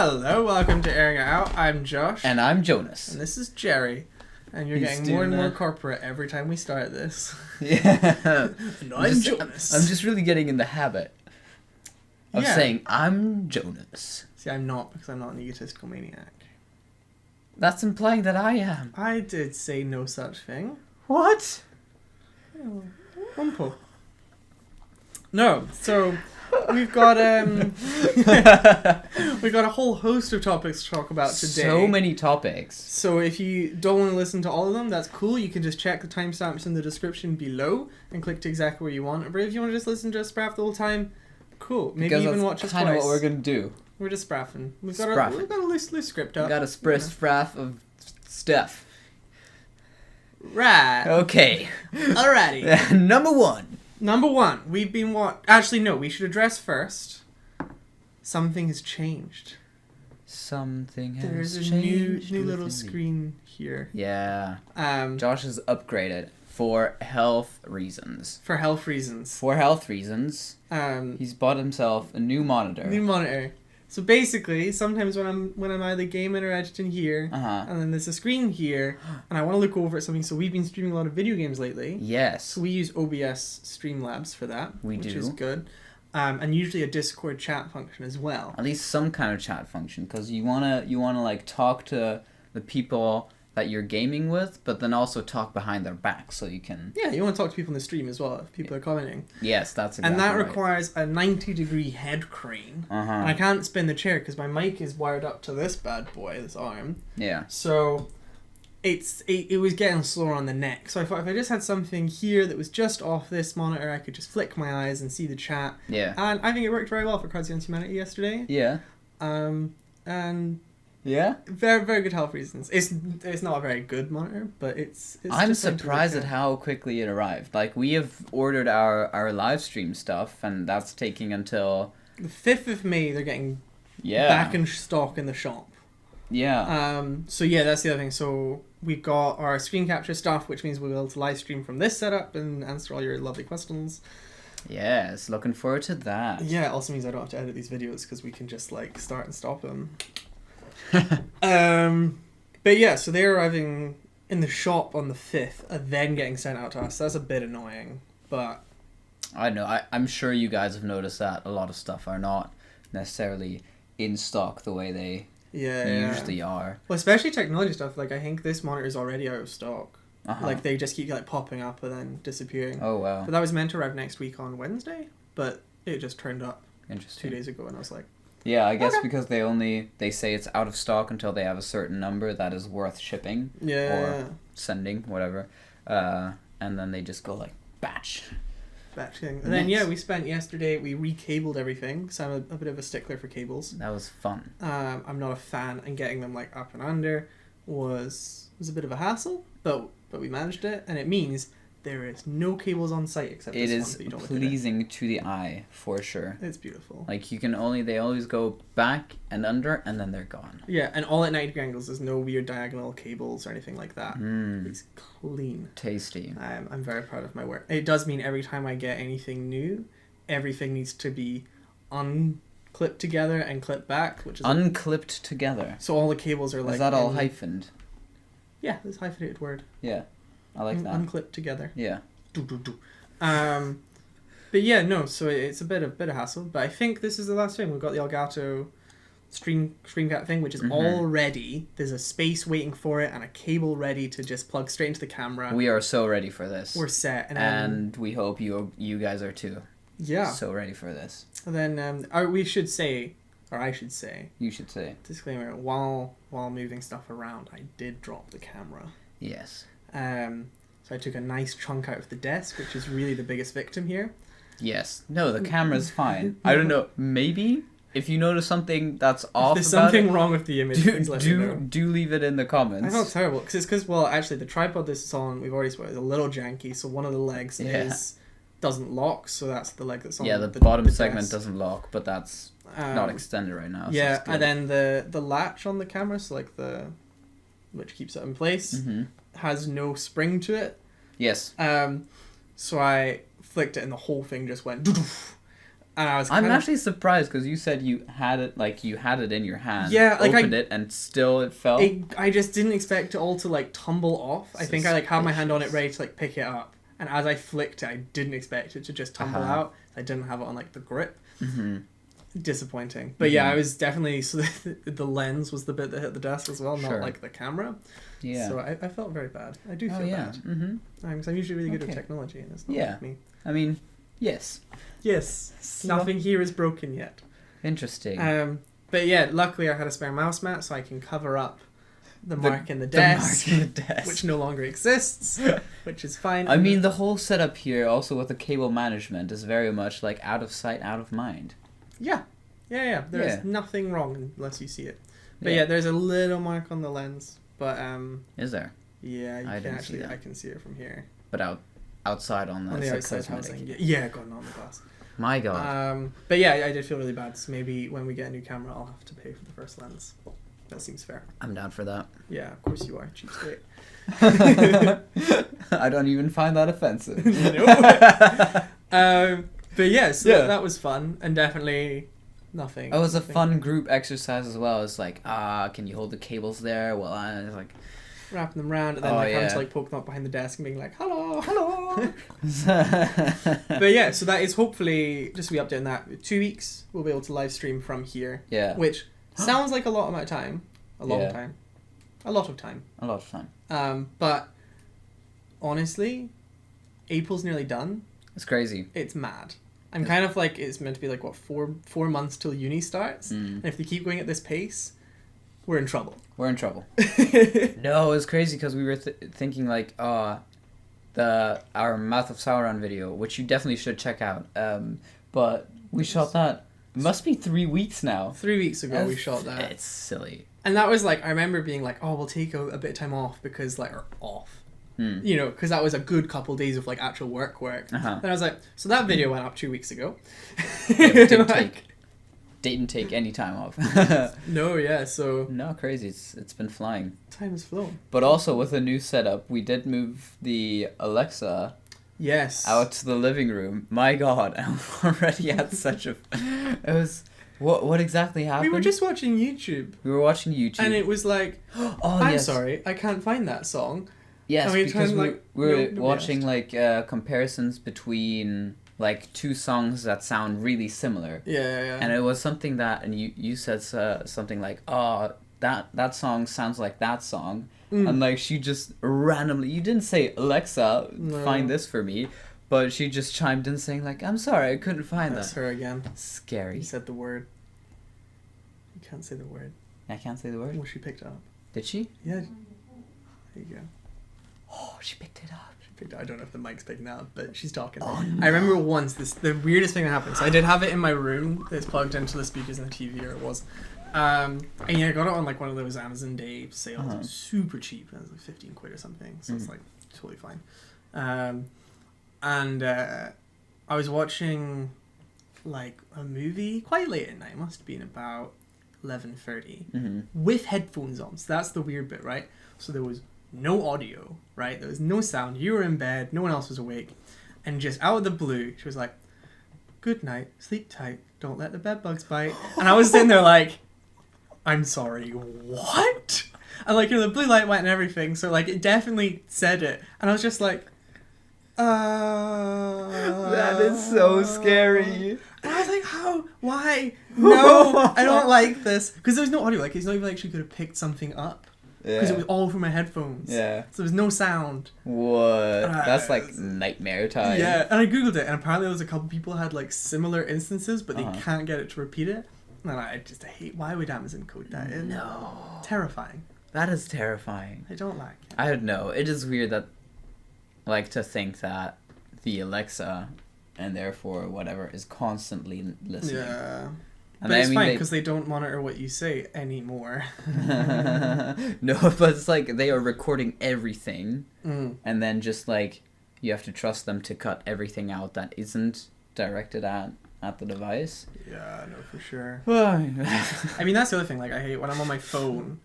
Hello, welcome to Airing It Out. I'm Josh. And I'm Jonas. And this is Jerry. And you're getting more and more corporate every time we start this. Yeah. And I'm Jonas. I'm just really getting in the habit of saying, I'm Jonas. See, I'm not, because I'm not an egotistical maniac. That's implying that I am. I did say no such thing. What? Wumpo. No, so we've got we've got a whole host of topics to talk about today. So many topics. So if you don't want to listen to all of them, that's cool. You can just check the timestamps in the description below and click to exactly where you want. But if you want to just listen to us spraff the whole time, cool. Maybe because even watch us twice. Kind of what we're gonna do. We're just spraffing. We've got a loose script up. We got a spraff of stuff. Right. Okay. Alrighty. Number one, we've been Actually, no, we should address first. Something has changed. Something has changed. There's a new little screen here. Yeah. Josh has upgraded for health reasons. For health reasons. He's bought himself a new monitor. So basically, sometimes when I'm either gaming or editing here, and then there's a screen here, and I want to look over at something. So we've been streaming a lot of video games lately. Yes. So we use OBS Streamlabs for that, which is good, and usually a Discord chat function as well. At least some kind of chat function, because you wanna like talk to the people that you're gaming with, but then also talk behind their back, so you can... Yeah, you want to talk to people in the stream as well, if people are commenting. Yes, that's exactly And that right. requires a 90-degree head crane. And I can't spin the chair, because my mic is wired up to this bad boy, this arm. Yeah. So, it was getting slower on the neck. So I thought if I just had something here that was just off this monitor, I could just flick my eyes and see the chat. Yeah. And I think it worked very well for Cards Against Humanity yesterday. Yeah. And... Yeah? Very, very good health reasons. It's not a very good monitor, but it's I'm surprised at how quickly it arrived. Like, we have ordered our live stream stuff, and that's taking until... The 5th of May, they're getting back in stock in the shop. Yeah. So yeah, that's the other thing. So we've got our screen capture stuff, which means we'll be able to live stream from this setup and answer all your lovely questions. Yes, looking forward to that. Yeah, it also means I don't have to edit these videos, because we can just, like, start and stop them. But yeah, so they're arriving in the shop on the 5th and then getting sent out to us. That's a bit annoying, but... I know, I'm sure you guys have noticed that a lot of stuff are not necessarily in stock the way they usually are. Well, especially technology stuff. Like, I think this monitor is already out of stock. Like, they just keep, like, popping up and then disappearing. Oh, wow. But that was meant to arrive next week on Wednesday, but it just turned up 2 days ago, and I was like... Yeah, I guess because they say it's out of stock until they have a certain number that is worth shipping or sending, whatever. And then they just go like, batch thing. And then, we spent yesterday, we recabled everything, because I'm a bit of a stickler for cables. That was fun. I'm not a fan, and getting them like up and under was a bit of a hassle, but we managed it, and it means there is no cables on site except this one. It is pleasing to the eye, for sure. It's beautiful. Like, they always go back and under, and then they're gone. Yeah, and all at 90 angles. There's no weird diagonal cables or anything like that. It's clean. Tasty. I'm very proud of my work. It does mean every time I get anything new, everything needs to be unclipped together and clipped back, which is... Unclipped together? So all the cables are like... Is that all hyphened? Yeah, this hyphenated word. Yeah. I like that. Unclipped together. Yeah. But yeah, no, so it's a bit of hassle, but I think this is the last thing. We've got the Elgato stream cap thing, which is all ready. There's a space waiting for it and a cable ready to just plug straight into the camera. We are so ready for this. We're set. And we hope you guys are too. Yeah. So ready for this. And then we should say, or I should say... You should say. Disclaimer, while moving stuff around, I did drop the camera. Yes. So I took a nice chunk out of the desk, which is really the biggest victim here. Yes. No, the camera's fine. I don't know. Maybe if you notice something that's off, if there's something wrong with the image, please let me know. Do leave it in the comments. I felt terrible because well, actually, the tripod this is on, we've already spoiled, is a little janky. So one of the legs doesn't lock. So that's the leg that's on. Yeah, the bottom segment doesn't lock, but that's not extended right now. Yeah, so and then the latch on the camera, so like which keeps it in place, has no spring to it. Yes. So I flicked it and the whole thing just went doof. And I was I'm actually surprised because you said you had it in your hand. Yeah, like opened it and still it fell. I just didn't expect it all to like tumble off. I think I like had my hand on it ready to like pick it up, and as I flicked it, I didn't expect it to just tumble out. I didn't have it on like the grip. Mm-hmm. Disappointing, but yeah, I was definitely the lens was the bit that hit the desk as well, not like the camera. Yeah, so I felt very bad. I do feel bad. Mm-hmm. I'm usually really good at technology, and it's not like me. I mean, yes. Nothing here is broken yet. Interesting. But yeah, luckily I had a spare mouse mat, so I can cover up the mark in the desk, which no longer exists, which is fine. I mean, the whole setup here, also with the cable management, is very much like out of sight, out of mind. Yeah. There's nothing wrong unless you see it. But yeah, there's a little mark on the lens, but is there? Yeah, I can see it from here. But outside on the outside housing. Yeah, going on the glass. My God. But yeah, I did feel really bad. So maybe when we get a new camera, I'll have to pay for the first lens. That seems fair. I'm down for that. Yeah, of course you are, cheapskate. I don't even find that offensive. But yeah, so that was fun, and definitely nothing. It was a fun group exercise as well. It's like, can you hold the cables there? Well, I was like... wrapping them around, and then having to like poke them up behind the desk and being like, hello. But yeah, so that is hopefully, just to be updating that, 2 weeks we'll be able to live stream from here. Yeah. Which sounds like a lot of time. A lot of time. But honestly, April's nearly done. It's crazy. It's mad. I'm kind of like, it's meant to be like, what, four months till uni starts? And if they keep going at this pace, we're in trouble. No, it was crazy because we were thinking like, our Mouth of Sauron video, which you definitely should check out. But we shot that. It must be 3 weeks now. 3 weeks ago we shot that. It's silly. And that was like, I remember being like, oh, we'll take a bit of time off because like, or off. You know, because that was a good couple days of like actual work. Then I was like, so that video went up 2 weeks ago. Didn't take any time off. No, crazy. It's been flying. Time has flown. But also with a new setup, we did move the Alexa out to the living room. My God, I already had such a... It was... What exactly happened? We were just watching YouTube. And it was like, I'm sorry, I can't find that song. Yes, because we were watching like comparisons between like two songs that sound really similar. Yeah. And it was something that, and you said something like, oh, that song sounds like that song. And like she just randomly, you didn't say, Alexa, find this for me. But she just chimed in saying like, I'm sorry, I couldn't find that. That's her again. Scary. You said the word. You can't say the word. I can't say the word? Well, she picked it up. Did she? Yeah. There you go. Oh, she picked it up. I don't know if the mic's picking it up, but she's talking. Oh, no. I remember once, the weirdest thing that happened. So I did have it in my room. It's plugged into the speakers in the TV, or it was. And yeah, I got it on like one of those Amazon Day sales. It was super cheap. It was like 15 quid or something. So it's like totally fine. And I was watching like a movie quite late at night. It must have been about 11:30 with headphones on. So that's the weird bit, right? So there was no audio, right? There was no sound. You were in bed. No one else was awake. And just out of the blue, she was like, good night, sleep tight, don't let the bed bugs bite. And I was sitting there like, I'm sorry, what? And like, you know, the blue light went and everything. So like, it definitely said it. And I was just like, that is so scary. And I was like, how? Why? No, I don't like this. Because there was no audio. Like, it's not even like she could have picked something up. Because it was all from my headphones. Yeah. So there was no sound. What? That's like nightmare time. Yeah. And I googled it, and apparently there was a couple people had like similar instances, but they can't get it to repeat it. And I hate. Why would Amazon code that in? No. Terrifying. That is terrifying. I don't like it. I don't know. It is weird that, like, to think that the Alexa, and therefore whatever, is constantly listening. Yeah. And but it's fine because they don't monitor what you say anymore. No, but it's like they are recording everything, and then just like you have to trust them to cut everything out that isn't directed at the device. Yeah, no, for sure. I mean, that's the other thing. Like, I hate when I'm on my phone,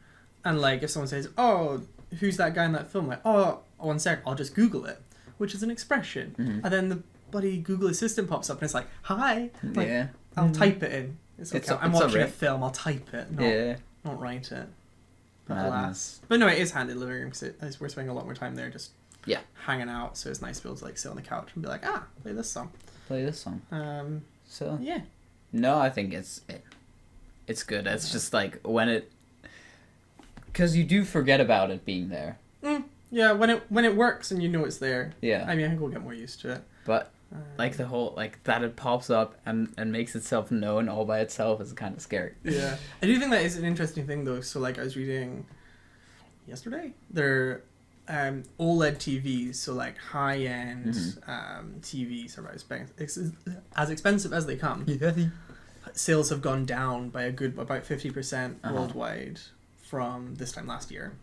and like if someone says, "Oh, who's that guy in that film?" Like, "Oh, 1 sec, I'll just Google it," which is an expression, and then bloody Google Assistant pops up and it's like, hi. Like, yeah. I'll type it in. It's okay. I'm watching a film. I'll type it. Not write it. But alas. But no, it is handy in the living room because we're spending a lot more time there just hanging out. So it's nice to be able to like sit on the couch and be like, play this song. So yeah. No, I think it's good. It's just like when it, because you do forget about it being there. Yeah, when it works and you know it's there. Yeah. I mean, I think we'll get more used to it. But like the whole that it pops up and makes itself known all by itself is kind of scary. Yeah, I do think that is an interesting thing though. So like I was reading yesterday, they're OLED TVs, so like high end TVs are as expensive as they come. Yeah. Sales have gone down by about 50% worldwide from this time last year,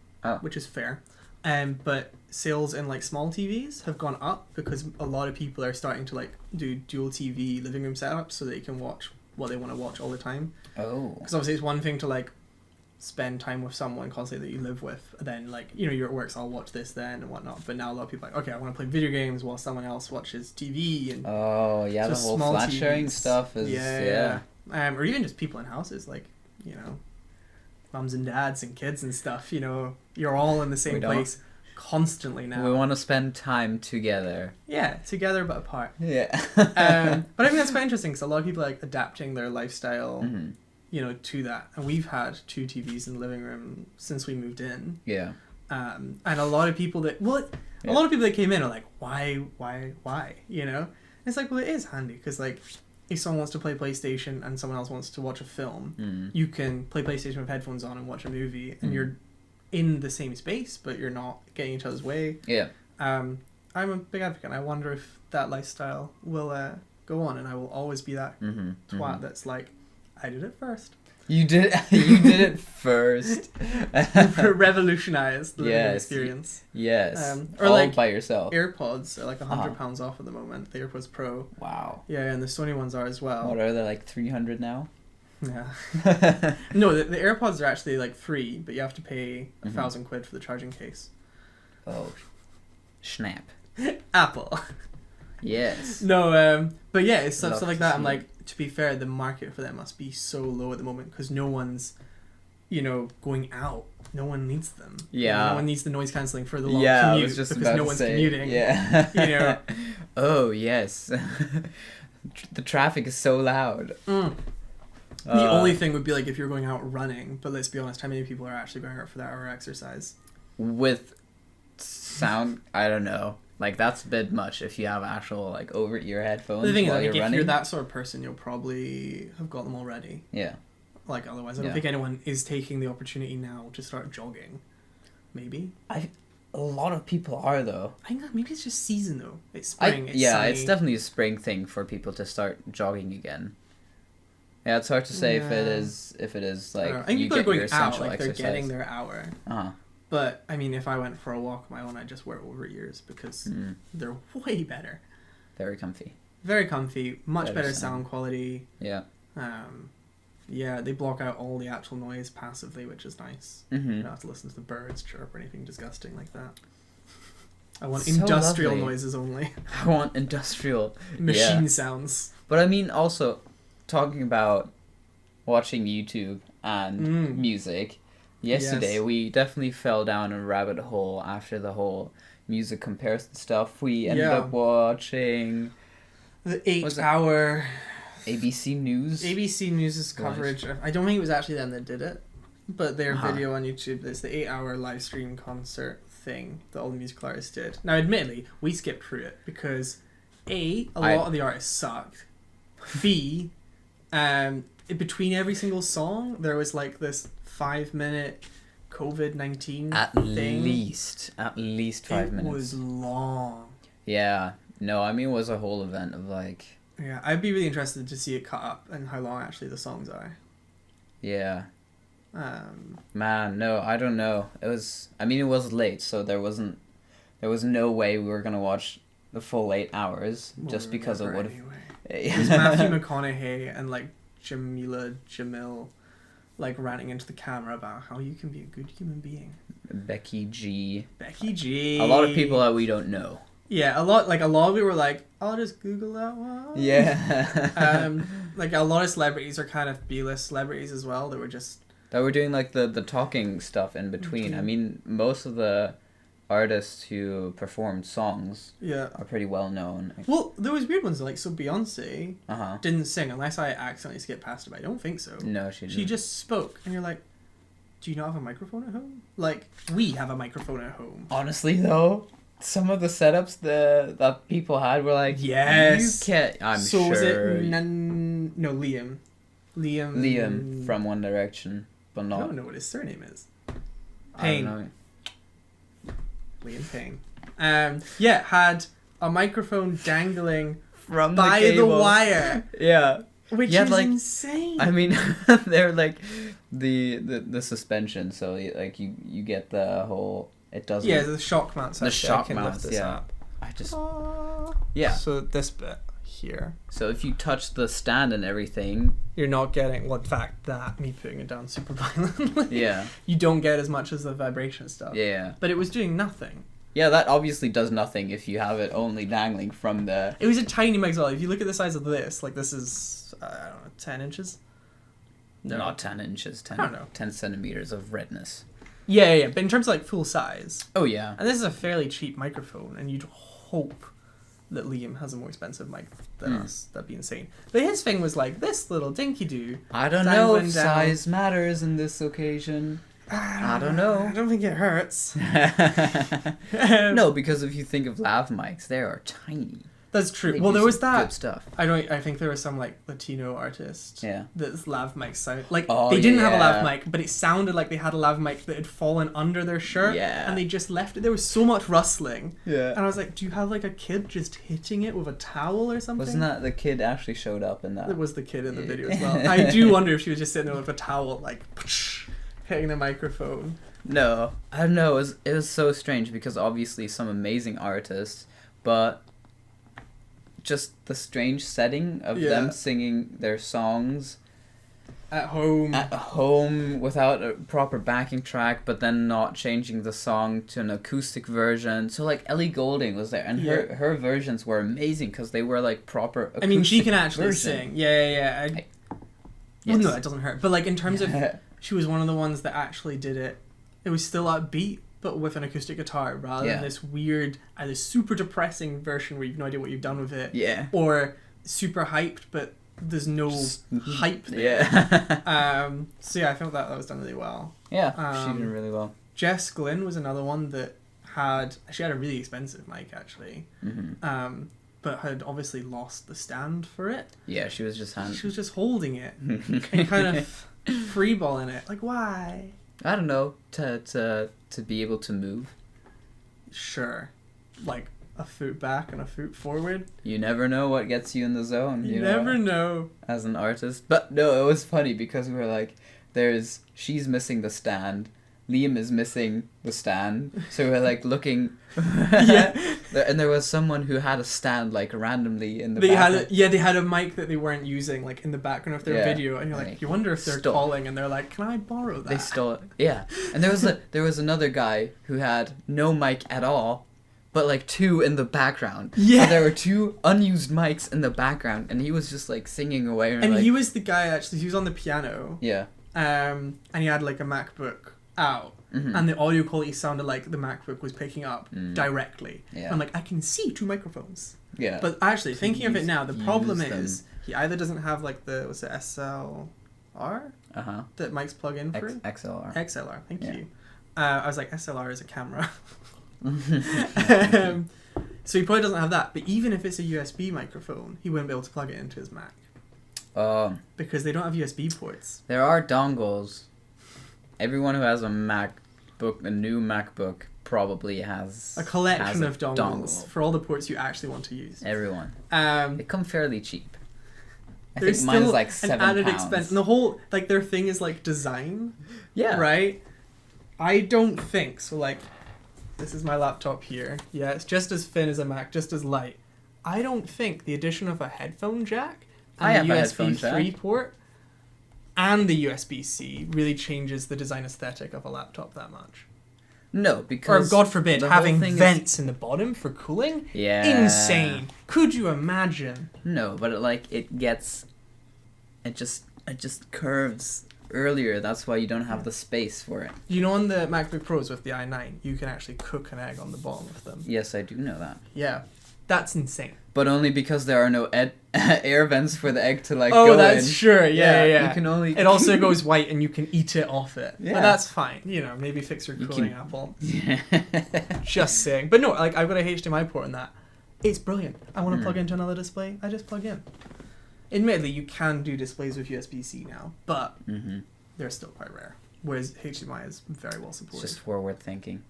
which is fair. But sales in like small TVs have gone up because a lot of people are starting to like do dual TV living room setups so they can watch what they want to watch all the time. Oh. Because obviously it's one thing to like spend time with someone constantly that you live with, and then like you're at work, so I'll watch this then and whatnot. But now a lot of people are like, okay, I want to play video games while someone else watches TV and the whole flat sharing stuff is or even just people in houses like mums and dads and kids and stuff, you're all in the same place constantly now. We want to spend time together. Yeah, together but apart. Yeah. But I think that's quite interesting because a lot of people are like adapting their lifestyle, to that. And we've had 2 TVs in the living room since we moved in. Yeah. And a lot of people that came in are like, why? It's like, well, it is handy because like, if someone wants to play PlayStation and someone else wants to watch a film, you can play PlayStation with headphones on and watch a movie, and you're in the same space, but you're not getting each other's way. Yeah. I'm a big advocate, and I wonder if that lifestyle will go on, and I will always be that twat that's like, I did it first. You did it first. Revolutionized the living experience. Yes. Or all like by yourself. AirPods are like £100 off at the moment. The AirPods Pro. Wow. Yeah, and the Sony ones are as well. What are they, like 300 now? Yeah. No, the AirPods are actually like free, but you have to pay £1,000 for the charging case. Oh, snap. Apple. Yes. No, but yeah, it's stuff like that. I'm like, to be fair, the market for them must be so low at the moment because no one's, going out. No one needs them. Yeah. No one needs the noise cancelling for the long commute because no one's commuting. Yeah. Oh, yes. The traffic is so loud. The only thing would be like if you're going out running, but let's be honest, how many people are actually going out for that hour exercise? With sound, I don't know. Like, that's a bit much if you have actual, like, over-ear headphones. The thing is, like, if you're that sort of person, you'll probably have got them already. Yeah. Like, otherwise, I don't think anyone is taking the opportunity now to start jogging. Maybe. A lot of people are, though. I think maybe it's just season, though. It's spring. It's sunny. It's definitely a spring thing for people to start jogging again. Yeah, it's hard to say if it is like I think you people get are going your essential out, like exercise. they're getting their hour. Uh-huh. But, I mean, if I went for a walk on my own, I'd just wear over ears because they're way better. Very comfy. Very comfy. Much better sound quality. Yeah. Yeah, they block out all the actual noise passively, which is nice. You don't have to listen to the birds chirp or anything disgusting like that. I want industrial noises only. I want industrial. Machine sounds. But I mean, also, talking about watching YouTube and music... Yesterday, we definitely fell down a rabbit hole after the whole music comparison stuff. We ended up watching... The 8-hour... ABC News. ABC News' coverage. I don't think it was actually them that did it, but their video on YouTube is the 8-hour live stream concert thing that all the musical artists did. Now, admittedly, we skipped through it because A, a lot of the artists sucked. B, between every single song, there was like this 5-minute COVID-19 thing. At least 5 minutes. It was long. Yeah. No, I mean, it was a whole event of like... Yeah, I'd be really interested to see it cut up and how long actually the songs are. Yeah. Man, no, I don't know. It was late, so there was no way we were going to watch the full 8 hours just because it would have... Anyway. It was Matthew McConaughey and like Jamil like ranting into the camera about how you can be a good human being. Becky G. A lot of people that we don't know. Yeah, a lot of people were like, I'll just Google that one. Yeah. Like a lot of celebrities are kind of B-list celebrities as well. That were doing like the talking stuff in between. I mean, most of the artists who performed songs are pretty well known. Well, there was weird ones like, so Beyonce didn't sing unless I accidentally skipped past it, but I don't think so. No, she didn't. She just spoke, and you're like, do you not have a microphone at home? Like, we have a microphone at home. Honestly, though, some of the setups that people had were like, yes, you can't. I'm so sure. Was it no, Liam. Liam from One Direction, but not. I don't know what his surname is. Payne. I don't know. Liam Payne. Had a microphone dangling from by the wire. Yeah. Which is like, insane. I mean, they're like the suspension, so like you get the whole. It doesn't. Yeah, the shock mounts. The shock mounts. Yeah. Up. I just. Yeah. So this bit here. So if you touch the stand and everything, you're not getting. Well, in fact, me putting it down super violently. Yeah. You don't get as much as the vibration stuff. Yeah. But it was doing nothing. Yeah, that obviously does nothing if you have it only dangling from the... It was a tiny mic as well. If you look at the size of this, like this is, I don't know, 10 inches? No. Not 10 inches, 10, I don't know. 10 centimeters of redness. Yeah, but in terms of like full size. Oh, yeah. And this is a fairly cheap microphone, and you'd hope that Liam has a more expensive mic than us. That'd be insane. But his thing was like, this little dinky-doo. I don't know if size matters in this occasion. I don't know. I don't think it hurts. No, because if you think of lav mics, they are tiny. That's true. Well, there was that. Good stuff. I think there was some like Latino artist. Yeah. That lav mic sound like they didn't have a lav mic, but it sounded like they had a lav mic that had fallen under their shirt. Yeah. And they just left it. There was so much rustling. Yeah. And I was like, do you have like a kid just hitting it with a towel or something? Wasn't that the kid actually showed up in that? It was the kid in the video as well. I do wonder if she was just sitting there with a towel like hitting the microphone. No, I don't know. It was so strange because obviously some amazing artists, but just the strange setting of them singing their songs at home without a proper backing track, but then not changing the song to an acoustic version. So like Ellie Goulding was there, and her versions were amazing because they were like proper acoustic. I mean, she can actually sing. Yeah. Yes. Well, no, it doesn't hurt. But like in terms of, she was one of the ones that actually did it. It was still upbeat, but with an acoustic guitar rather than this weird, either super depressing version where you've no idea what you've done with it. Yeah. Or super hyped, but there's no hype there. Yeah. So yeah, I felt that was done really well. Yeah, she did really well. Jess Glynn was another one that had a really expensive mic actually. Mm-hmm. But had obviously lost the stand for it. Yeah, she was just holding it and kind of freeballing it. Like, why? I don't know, to be able to move. Sure. Like a foot back and a foot forward. You never know what gets you in the zone. You never know. As an artist. But no, it was funny because we were like, she's missing the stand. Liam is missing the stand. So we're like looking. Yeah. And there was someone who had a stand like randomly in the background. They had a mic that they weren't using like in the background of their video, and you're like, you wonder if they're calling, and they're like, can I borrow that? They stole it. Yeah. And there was another guy who had no mic at all, but like two in the background. Yeah. So there were two unused mics in the background, and he was just like singing away. And he was the guy actually. He was on the piano. Yeah. And he had like a MacBook out. Mm-hmm. And the audio quality sounded like the MacBook was picking up directly. Yeah. I'm like, I can see two microphones. Yeah. But actually, thinking of it now, the problem is he either doesn't have like the SLR that mics plug in for XLR. Thank you. I was like, SLR is a camera. So he probably doesn't have that. But even if it's a USB microphone, he wouldn't be able to plug it into his Mac. Because they don't have USB ports. There are dongles. Everyone who has a new MacBook probably has a collection of dongles for all the ports you actually want to use. Everyone. They come fairly cheap. I think mine's like £7. An added expense. And the whole their thing is like design. Yeah. Right? I don't think so. Like, this is my laptop here. Yeah, it's just as thin as a Mac, just as light. I don't think the addition of a headphone jack and the USB 3 port and the USB-C really changes the design aesthetic of a laptop that much. No, because... Or, God forbid, having vents in the bottom for cooling? Yeah. Insane. Could you imagine? No, but it just curves earlier. That's why you don't have the space for it. You know, on the MacBook Pros with the i9, you can actually cook an egg on the bottom of them. Yes, I do know that. Yeah. That's insane. But only because there are no air vents for the egg to go in. Oh, that's sure. Yeah. You can only... It also goes white and you can eat it off it. Yeah. But that's fine. You know, maybe fix your cooling apple. Yeah. Just saying. But no, I've got a HDMI port in that. It's brilliant. I want to plug into another display. I just plug in. Admittedly, you can do displays with USB-C now, but they're still quite rare. Whereas HDMI is very well supported. It's just forward thinking.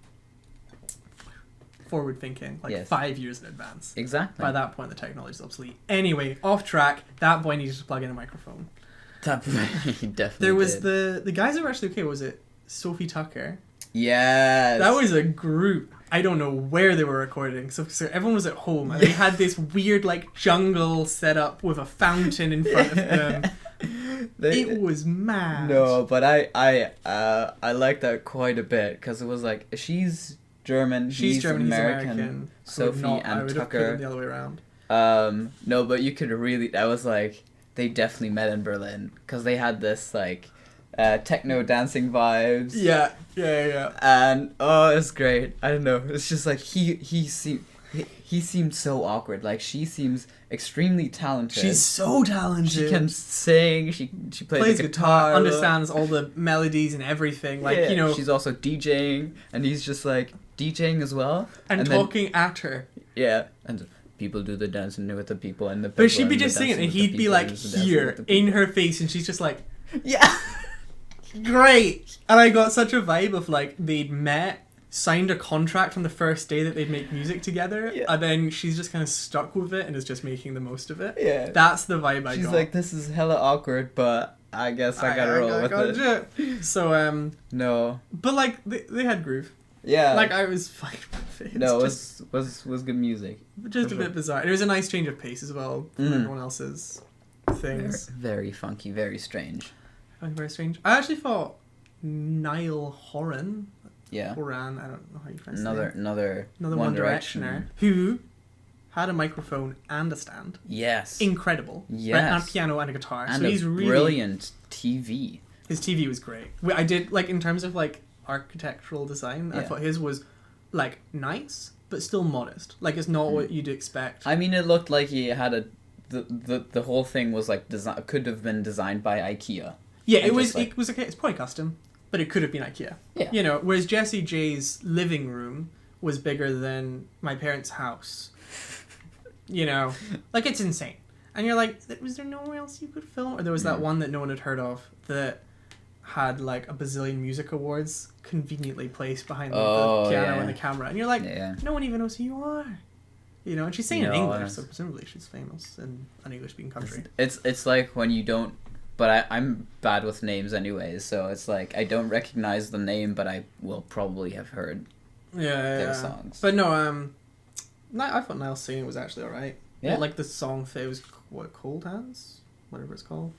Forward thinking, 5 years in advance. Exactly. By that point, the technology is obsolete. Anyway, off track. That boy needed to plug in a microphone. He definitely There was the guys that were actually okay. Was it Sophie Tucker? Yes. That was a group. I don't know where they were recording. So everyone was at home and they had this weird jungle set up with a fountain in front of them. It was mad. No, but I like that quite a bit because it was she's German. She's German. American. He's American. Sophie and I would have Tucker. put them the other way around. No, but you could really. That was they definitely met in Berlin because they had this techno dancing vibes. Yeah. And it's great. I don't know. It's just he seemed so awkward. She seems extremely talented. She's so talented. She can sing. She plays the guitar. Understands all the melodies and everything. She's also DJing, and he's just DJing as well and talking at her. Yeah, and people do the dancing with the people and the. But she'd be just singing, and he'd be here in her face, and she's just yeah. Great. And I got such a vibe of they'd met, signed a contract on the first day that they'd make music together, and then she's just kind of stuck with it and is just making the most of it. Yeah. That's the vibe I got. She's this is hella awkward, but I guess I gotta roll with it. So, no. But they had groove. Yeah. I was fine with it. No, it was good music. Just a bit bizarre. And it was a nice change of pace as well from everyone else's things. Very funky, very strange. Very strange. I actually thought Niall Horan. Yeah. Horan, I don't know how you pronounce it. Another One Directioner who had a microphone and a stand. Yes. Incredible. Yes. Right? And a piano and a guitar. And so he's really brilliant TV. His TV was great. I did in terms of architectural design. I thought his was nice but still modest. It's not what you'd expect. I mean, it looked like he had the whole thing was could have been designed by IKEA. Yeah, it was okay. It's probably custom, but it could have been IKEA. Yeah. Whereas Jessie J's living room was bigger than my parents' house. It's insane. And you're was there nowhere else you could film? Or there was that one that no one had heard of that had a bazillion music awards conveniently placed behind the piano and the camera. And you're no one even knows who you are. And she's singing in English, so presumably she's famous in an English-speaking country. It's like when you don't... But I'm bad with names anyways, so it's I don't recognize the name, but I will probably have heard their songs. But no, I thought Niall's singing was actually alright. Yeah. The song fit, it was, Cold Hands? Whatever it's called.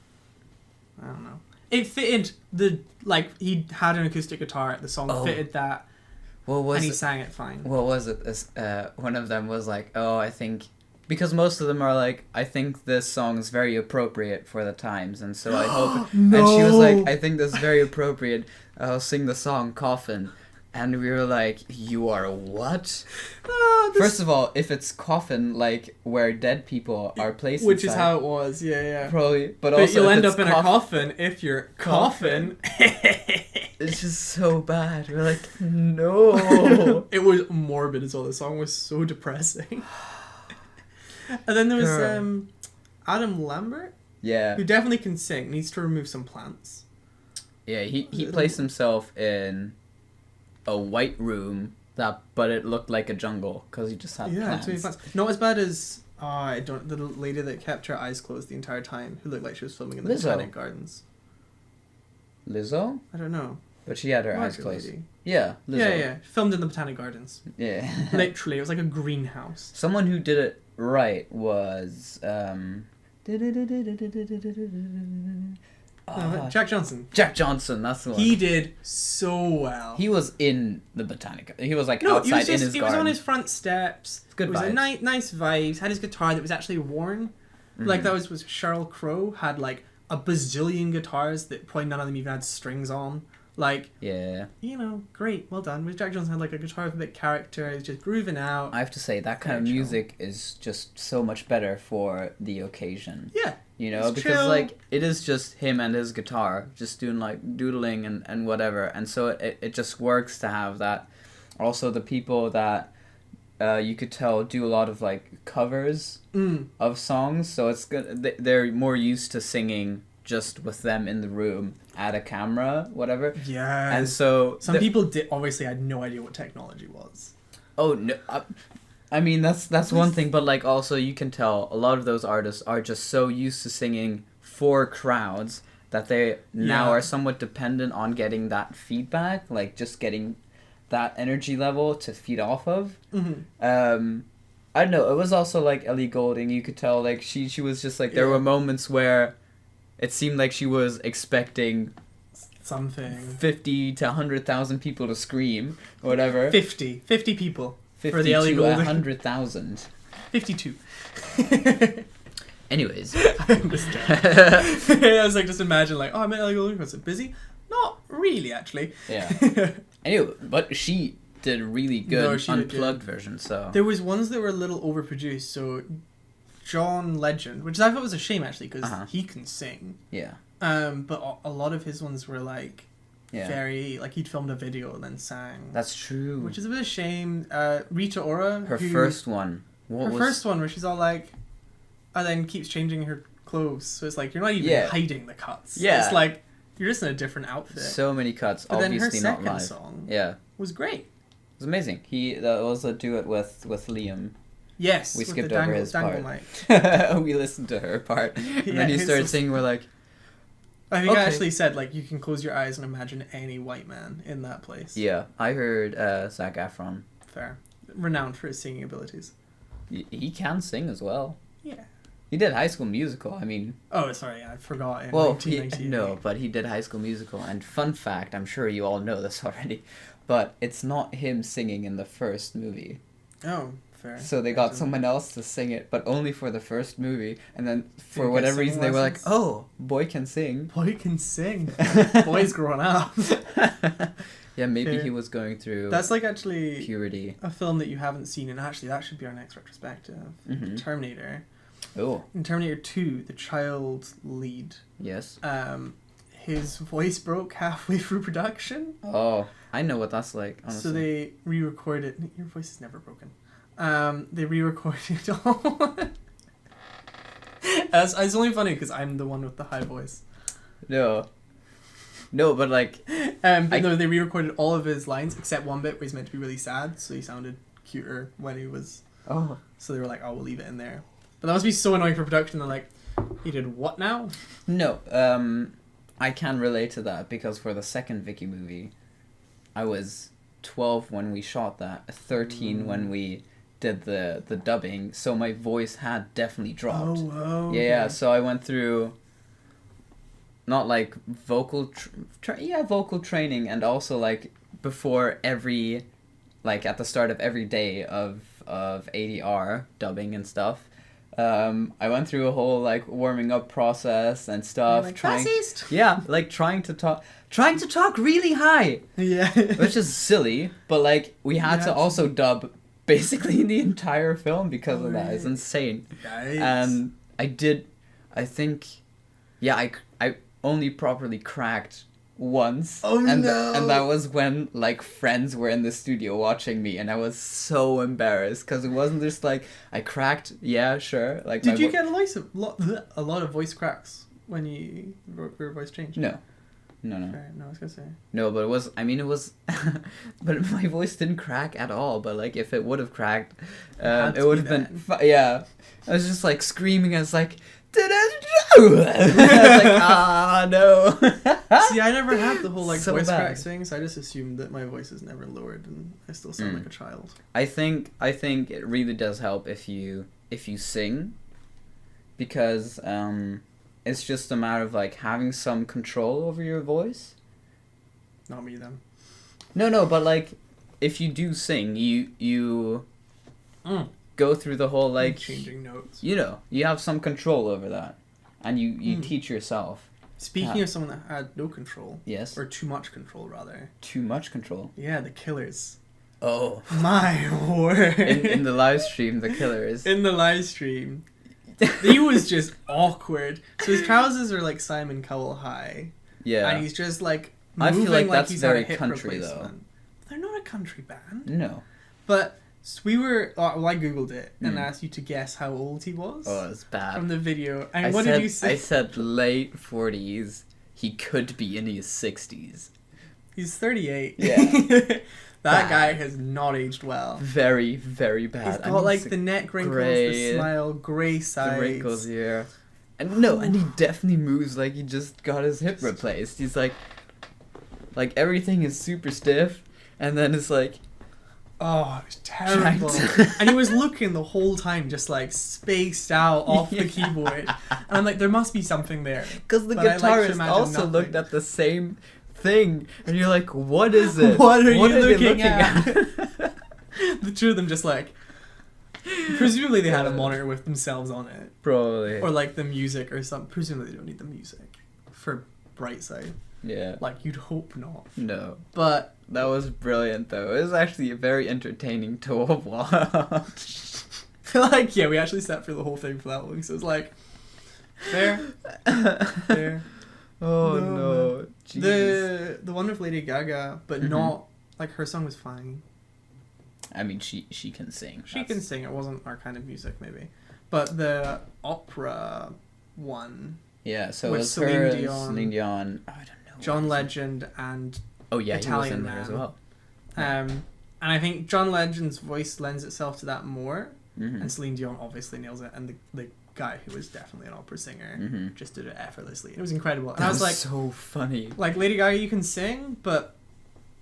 I don't know. It fitted he had an acoustic guitar, the song fitted that, and he sang it fine. What was it? One of them was I think... Because most of them are I think this song is very appropriate for the times, and so I hope... No. And she was I think this is very appropriate. I'll sing the song Coffin. And we were you are what? First of all, if it's coffin, where dead people are placed Which inside, is how it was, yeah. Probably. But also you'll end up in a coffin if you're coffin. It's just so bad. We're no. It was morbid as well. The song was so depressing. And then there was Adam Lambert. Yeah. Who definitely can sing. Needs to remove some plants. Yeah, he placed himself in a white room but it looked like a jungle because he just had plants. Too many plants. Not as bad as the lady that kept her eyes closed the entire time, who looked like she was filming in the Botanic Gardens. Lizzo? I don't know. But she had her eyes closed. Lady. Yeah, Lizzo. Yeah. Filmed in the Botanic Gardens. Yeah. Literally, it was like a greenhouse. Someone who did it right was Jack Johnson. Jack Johnson, that's the one. He did so well. He was in the Botanica. He was like outside in his garden. He was on his front steps. Good vibes. It was a nice vibes. Had his guitar that was actually worn. Mm-hmm. Like that was Sheryl Crow had like a bazillion guitars that probably none of them even had strings on. Like, yeah, you know, great, well done. With Jack Johnson had like a guitar with a bit of character. He was just grooving out. I have to say that kind of music is just so much better for the occasion. Yeah, you know, because chill. Like it is just him and his guitar just doing like doodling and whatever, and so it just works to have that. Also, the people that you could tell do a lot of like covers of songs, so it's good. They're more used to singing just with them in the room at a camera, whatever. Yeah. And so some people obviously had no idea what technology was. Oh no. I mean that's one thing, but like also you can tell a lot of those artists are just so used to singing for crowds that they now are somewhat dependent on getting that feedback, like just getting that energy level to feed off of. Mm-hmm. I don't know. It was also like Ellie Goulding. You could tell like she was just like there were moments where it seemed like she was expecting something 50 to 100,000 people to scream or whatever. 50 people 50 for the Ellie Goulding. 100,000. 52. Anyways, I understand. I was like, just imagine like, oh, I'm at Ellie Goulding. Was it busy? Not really, actually. Yeah. Anyway, but she did a really good unplugged version. So there was ones that were a little overproduced. So John Legend, which I thought was a shame actually, because he can sing. Yeah. But a lot of his ones were like very like he'd filmed a video and then sang. That's true. Which is a bit of a shame. Rita Ora, her first one. First one where she's all like, and then keeps changing her clothes. So it's like you're not even hiding the cuts. Yeah. It's like you're just in a different outfit. So many cuts. But obviously then her not live. second song was great. It was amazing. That was a duet with Liam. Yes, we skipped over his part. We listened to her part, and then he started singing. We're like, I think I actually said like you can close your eyes and imagine any white man in that place. Yeah, I heard Zac Efron. Fair, renowned for his singing abilities. He can sing as well. Yeah. He did High School Musical. I mean. Oh, sorry, I forgot. But he did High School Musical. And fun fact, I'm sure you all know this already, but it's not him singing in the first movie. Oh. Fair. So they got someone else to sing it, but only for the first movie, and then for whatever reason they were like, "Oh, boy can sing." Boy can sing. Boy's growing up. Yeah, maybe he was going through. That's like actually puberty. A film that you haven't seen, and actually that should be our next retrospective. Mm-hmm. Terminator. Oh. In Terminator 2, the child lead. Yes. His voice broke halfway through production. Oh, I know what that's like. Honestly. So they re-recorded. Your voice is never broken. They re-recorded all. It's only funny because I'm the one with the high voice. No, but like, no, they re-recorded all of his lines except one bit where he's meant to be really sad, so he sounded cuter when he was. Oh. So they were like, "Oh, we'll leave it in there." But that must be so annoying for production. They're like, "He did what now?" No, I can relate to that because for the second Vicky movie, I was 12 when we shot that, 13 when we did the dubbing, so my voice had definitely dropped. Oh, yeah, so I went through not like vocal vocal training, and also like before every, like at the start of every day of ADR dubbing and stuff, I went through a whole like warming up process and stuff, like, trying to talk really high, which is silly, but like we had to also dub basically the entire film because of that. It's insane. Yikes. And I think I only properly cracked once. And that was when like friends were in the studio watching me, and I was so embarrassed because it wasn't just like I cracked. Yeah, sure. Like, did you get a lot of voice cracks when your voice changed? No. No. Fair. No, I was gonna say. No, but it was. But my voice didn't crack at all. But like, if it would have cracked, it would have been. Yeah, I was just like screaming. I was like, I was like, no. See, I never had the whole like so voice bad. cracks thing, so I just assumed that my voice is never lowered and I still sound like a child. I think it really does help if you sing, because it's just a matter of like having some control over your voice. Not me then. No, but like if you do sing, you go through the whole like changing notes. You know, you have some control over that, and you teach yourself. Speaking of someone that had no control. Yes. Or too much control, rather. Too much control? Yeah, the Killers. Oh. My word. In the live stream, the Killers. In the live stream. He was just awkward. So his trousers are like Simon Cowell high. Yeah. And he's just like moving I feel like that's he's very had a hip country, replacement. Though. They're not a country band. No. But so we were... Well, I Googled it and asked you to guess how old he was. Oh, it's bad. From the video. And what did you say? I said late 40s. He could be in his 60s. He's 38. Yeah. That guy has not aged well. Very, very bad. He's got like the neck wrinkles, the smile, grey sides. The wrinkles, yeah. And he definitely moves like he just got his hip replaced. He's like everything is super stiff, and then it's like... Oh, it was terrible. And he was looking the whole time just like spaced out off the keyboard. And I'm like, there must be something there. Because the guitarist also looked at the same thing. And you're like, what is it? What are you looking at? The two of them just like... Presumably they had a monitor with themselves on it. Probably. Or like the music or something. Presumably they don't need the music for Brightside. Yeah. Like, you'd hope not. No. But... That was brilliant, though. It was actually very entertaining to watch. Like, yeah, we actually sat through the whole thing for that long, so it was like... Fair. Oh, no. The one with Lady Gaga, but not... Like, her song was fine. I mean, she can sing. She can sing. It wasn't our kind of music, maybe. But the opera one... Yeah, so it was Celine Dion... I don't know. John Legend and... Oh yeah, Italian he was in there as well. And I think John Legend's voice lends itself to that more, and Celine Dion obviously nails it. And the guy who was definitely an opera singer just did it effortlessly. It was incredible. And I was like, so funny. Like Lady Gaga, you can sing, but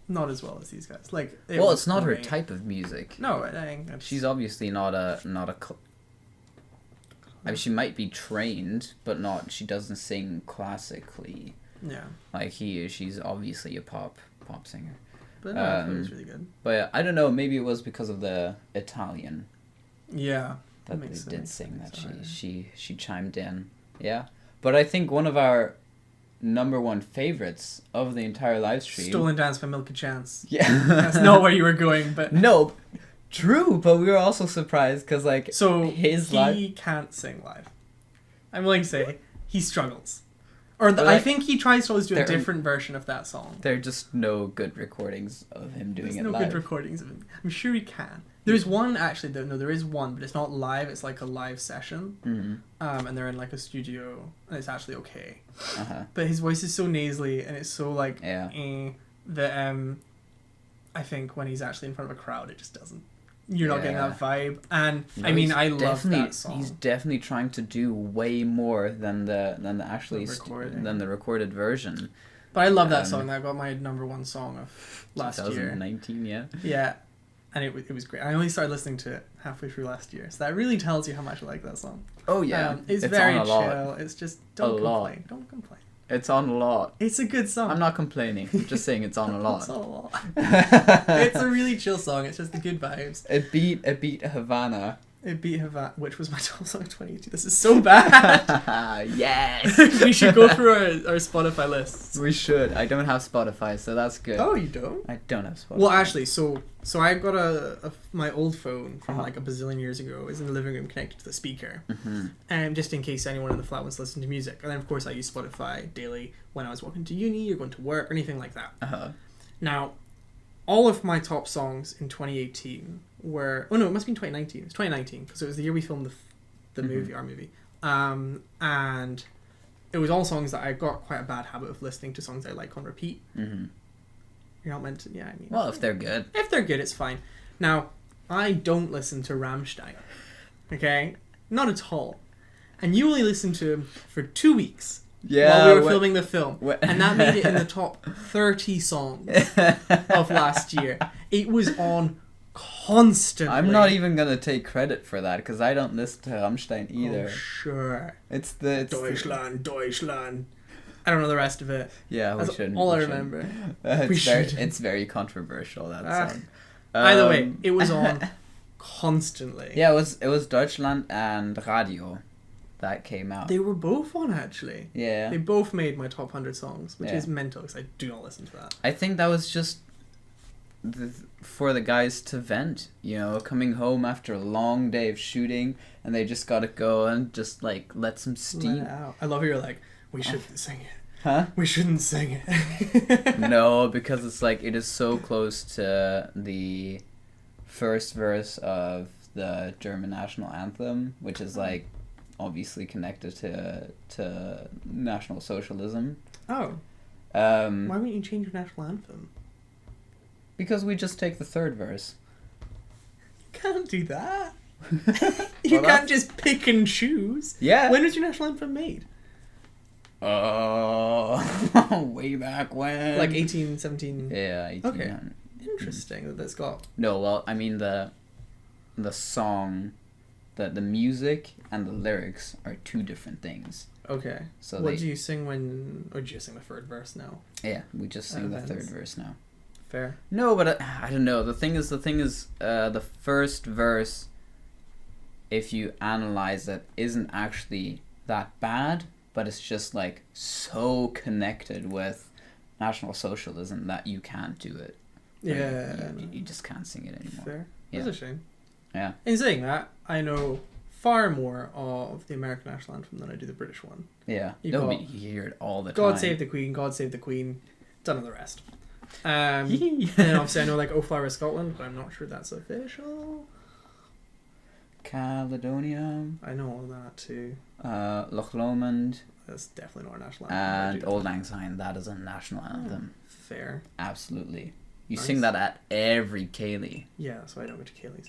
not as well as these guys. Like, it's not her type of music. No, I think she's obviously not a. I mean, she might be trained, but not. She doesn't sing classically. Yeah. Like she's obviously a pop singer. But no, I thought it was really good. But I don't know, maybe it was because of the Italian. Yeah. That they did sing that she chimed in. Yeah. But I think one of our number one favorites of the entire live stream... Stolen Dance by Milky Chance. Yeah. That's not where you were going, but... No, true, but we were also surprised because like he can't sing live. I'm willing to say he struggles. Or I think he tries to always do a different version of that song. There are just no good recordings of him doing it live. There's no good recordings of him. I'm sure he can. There's one, actually, there is one, but it's not live. It's like a live session. Mm-hmm. And they're in like a studio, and it's actually okay. Uh-huh. But his voice is so nasally, and it's so like... that I think when he's actually in front of a crowd, it just doesn't... You're not getting that vibe, and I mean, I love that song. He's definitely trying to do way more than the recorded version. But I love that song. That got my number one song of last 2019, year. Yeah, and it was great. I only started listening to it halfway through last year, so that really tells you how much I like that song. Oh yeah, it's very chill. It's just don't complain. Don't complain. It's on a lot. It's a good song. I'm not complaining. I'm just saying it's on a lot. It's on a lot. It's a really chill song. It's just the good vibes. It beat Havana. It beat Havana, which was my top song of 2018. This is so bad. Yes. We should go through our Spotify lists. We should. I don't have Spotify, so that's good. Oh, you don't? I don't have Spotify. Well, actually, so I got my old phone from like a bazillion years ago. It was in the living room connected to the speaker. Just in case anyone in the flat wants to listen to music. And then, of course, I use Spotify daily when I was walking to uni or going to work or anything like that. Now, all of my top songs in 2018 were... Oh, no, it must be in 2019. It's 2019, because it was the year we filmed the movie, our movie. And it was all songs that I got quite a bad habit of listening to songs I like on repeat. You're not meant to... Yeah, I mean... Well, if they're good. If they're good, it's fine. Now, I don't listen to Rammstein. Okay? Not at all. And you only listened to him for 2 weeks. Yeah, while we were filming the film. And that made it in the top 30 songs of last year. It was on constantly. I'm not even gonna take credit for that because I don't listen to Rammstein either. Oh, sure. It's Deutschland. I don't know the rest of it. Yeah, That's all I remember. It's very controversial, that song. Either way, it was on constantly. Yeah, it was Deutschland and Radio that came out. They were both on, actually. Yeah. They both made my top 100 songs, which is mental because I do not listen to that. I think that was just for the guys to vent, coming home after a long day of shooting, and they just gotta go and just like let some steam. Let it out. I love how you're like, we shouldn't sing it. Huh? We shouldn't sing it. No, because it's like it is so close to the first verse of the German national anthem, which is like obviously connected to National Socialism. Oh. Why wouldn't you change your national anthem? Because we just take the third verse. You can't do that. You can't just pick and choose. Yeah. When was your national anthem made? Way back when. Like 1817. Yeah, 1800. Okay. Interesting that that's got. No, well, I mean the song, the music and the lyrics are two different things. Okay. So what do you sing when? Or do you sing the third verse now? Yeah, we just sing the third verse now. Fair. No, but I don't know. The thing is, the first verse, if you analyze it, isn't actually that bad, but it's just like so connected with National Socialism that you can't do it. Yeah. You just can't sing it anymore. Fair. Yeah. That's a shame. Yeah. In saying that, I know far more of the American national anthem than I do the British one. Yeah. You hear it all the time. God Save the Queen, God Save the Queen. Done of the rest. And then obviously I know like O Flower of Scotland, but I'm not sure that's official. Caledonia. I know all that too. Loch Lomond. That's definitely not a national anthem. And Old Lang Syne, that is a national anthem. Fair. Absolutely. You sing that at every Ceilidh. Yeah, so I don't go to Ceilidh's.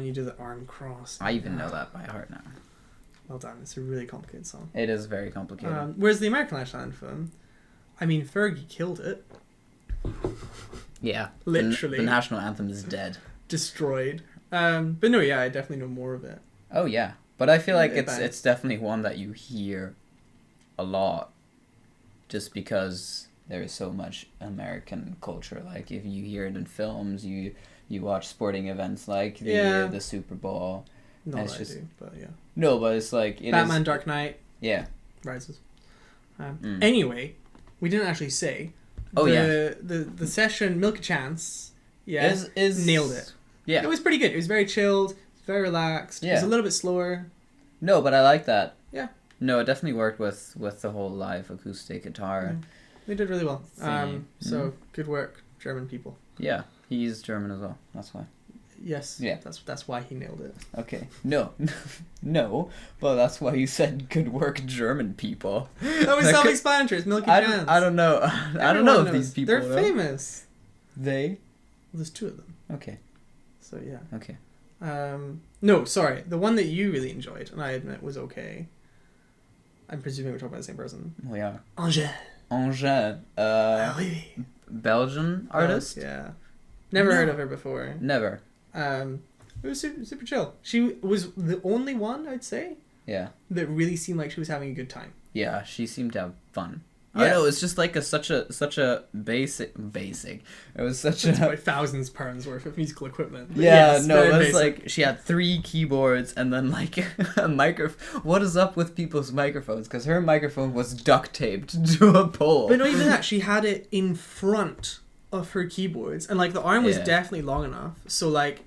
You do the Arm Cross. I even know that by heart now. Well done. It's a really complicated song. It is very complicated. Whereas the American national anthem, I mean, Fergie killed it. Yeah. Literally. The national anthem is dead. Destroyed. But no, yeah, I definitely know more of it. Oh, yeah. But I feel like it's definitely one that you hear a lot just because there is so much American culture. Like, if you hear it in films, you watch sporting events like the Super Bowl. Not that I do, but yeah. No, but it's like... Batman Dark Knight. Yeah. Rises. Anyway, we didn't actually say... The session Milk a Chance, is nailed it. Yeah. It was pretty good. It was very chilled, very relaxed. Yeah. It was a little bit slower. No, but I like that. Yeah. No, it definitely worked with the whole live acoustic guitar. They did really well. So good work, German people. Yeah, he's German as well. That's why. Yes. Yeah. That's why he nailed it. Okay. No, but that's why you said good work, German people. That was self-explanatory. It's Milky Chance. I don't know. I don't know if these people. They're famous. They? Well, there's two of them. Okay. So yeah. Okay. No, sorry. The one that you really enjoyed, and I admit was okay. I'm presuming we're talking about the same person. We are. Angele. Belgian artist. Yeah. Never heard of her before. Never. It was super, super chill. She was the only one, I'd say. Yeah. That really seemed like she was having a good time. Yeah, she seemed to have fun. Yeah. I know, it's just like such a basic. It was such it's about thousands of pounds worth of musical equipment. But yeah, no, it was like she had 3 keyboards and then like a microphone. What is up with people's microphones? Because her microphone was duct taped to a pole. But not even that, she had it in front of her keyboards, and like the arm was definitely long enough, so like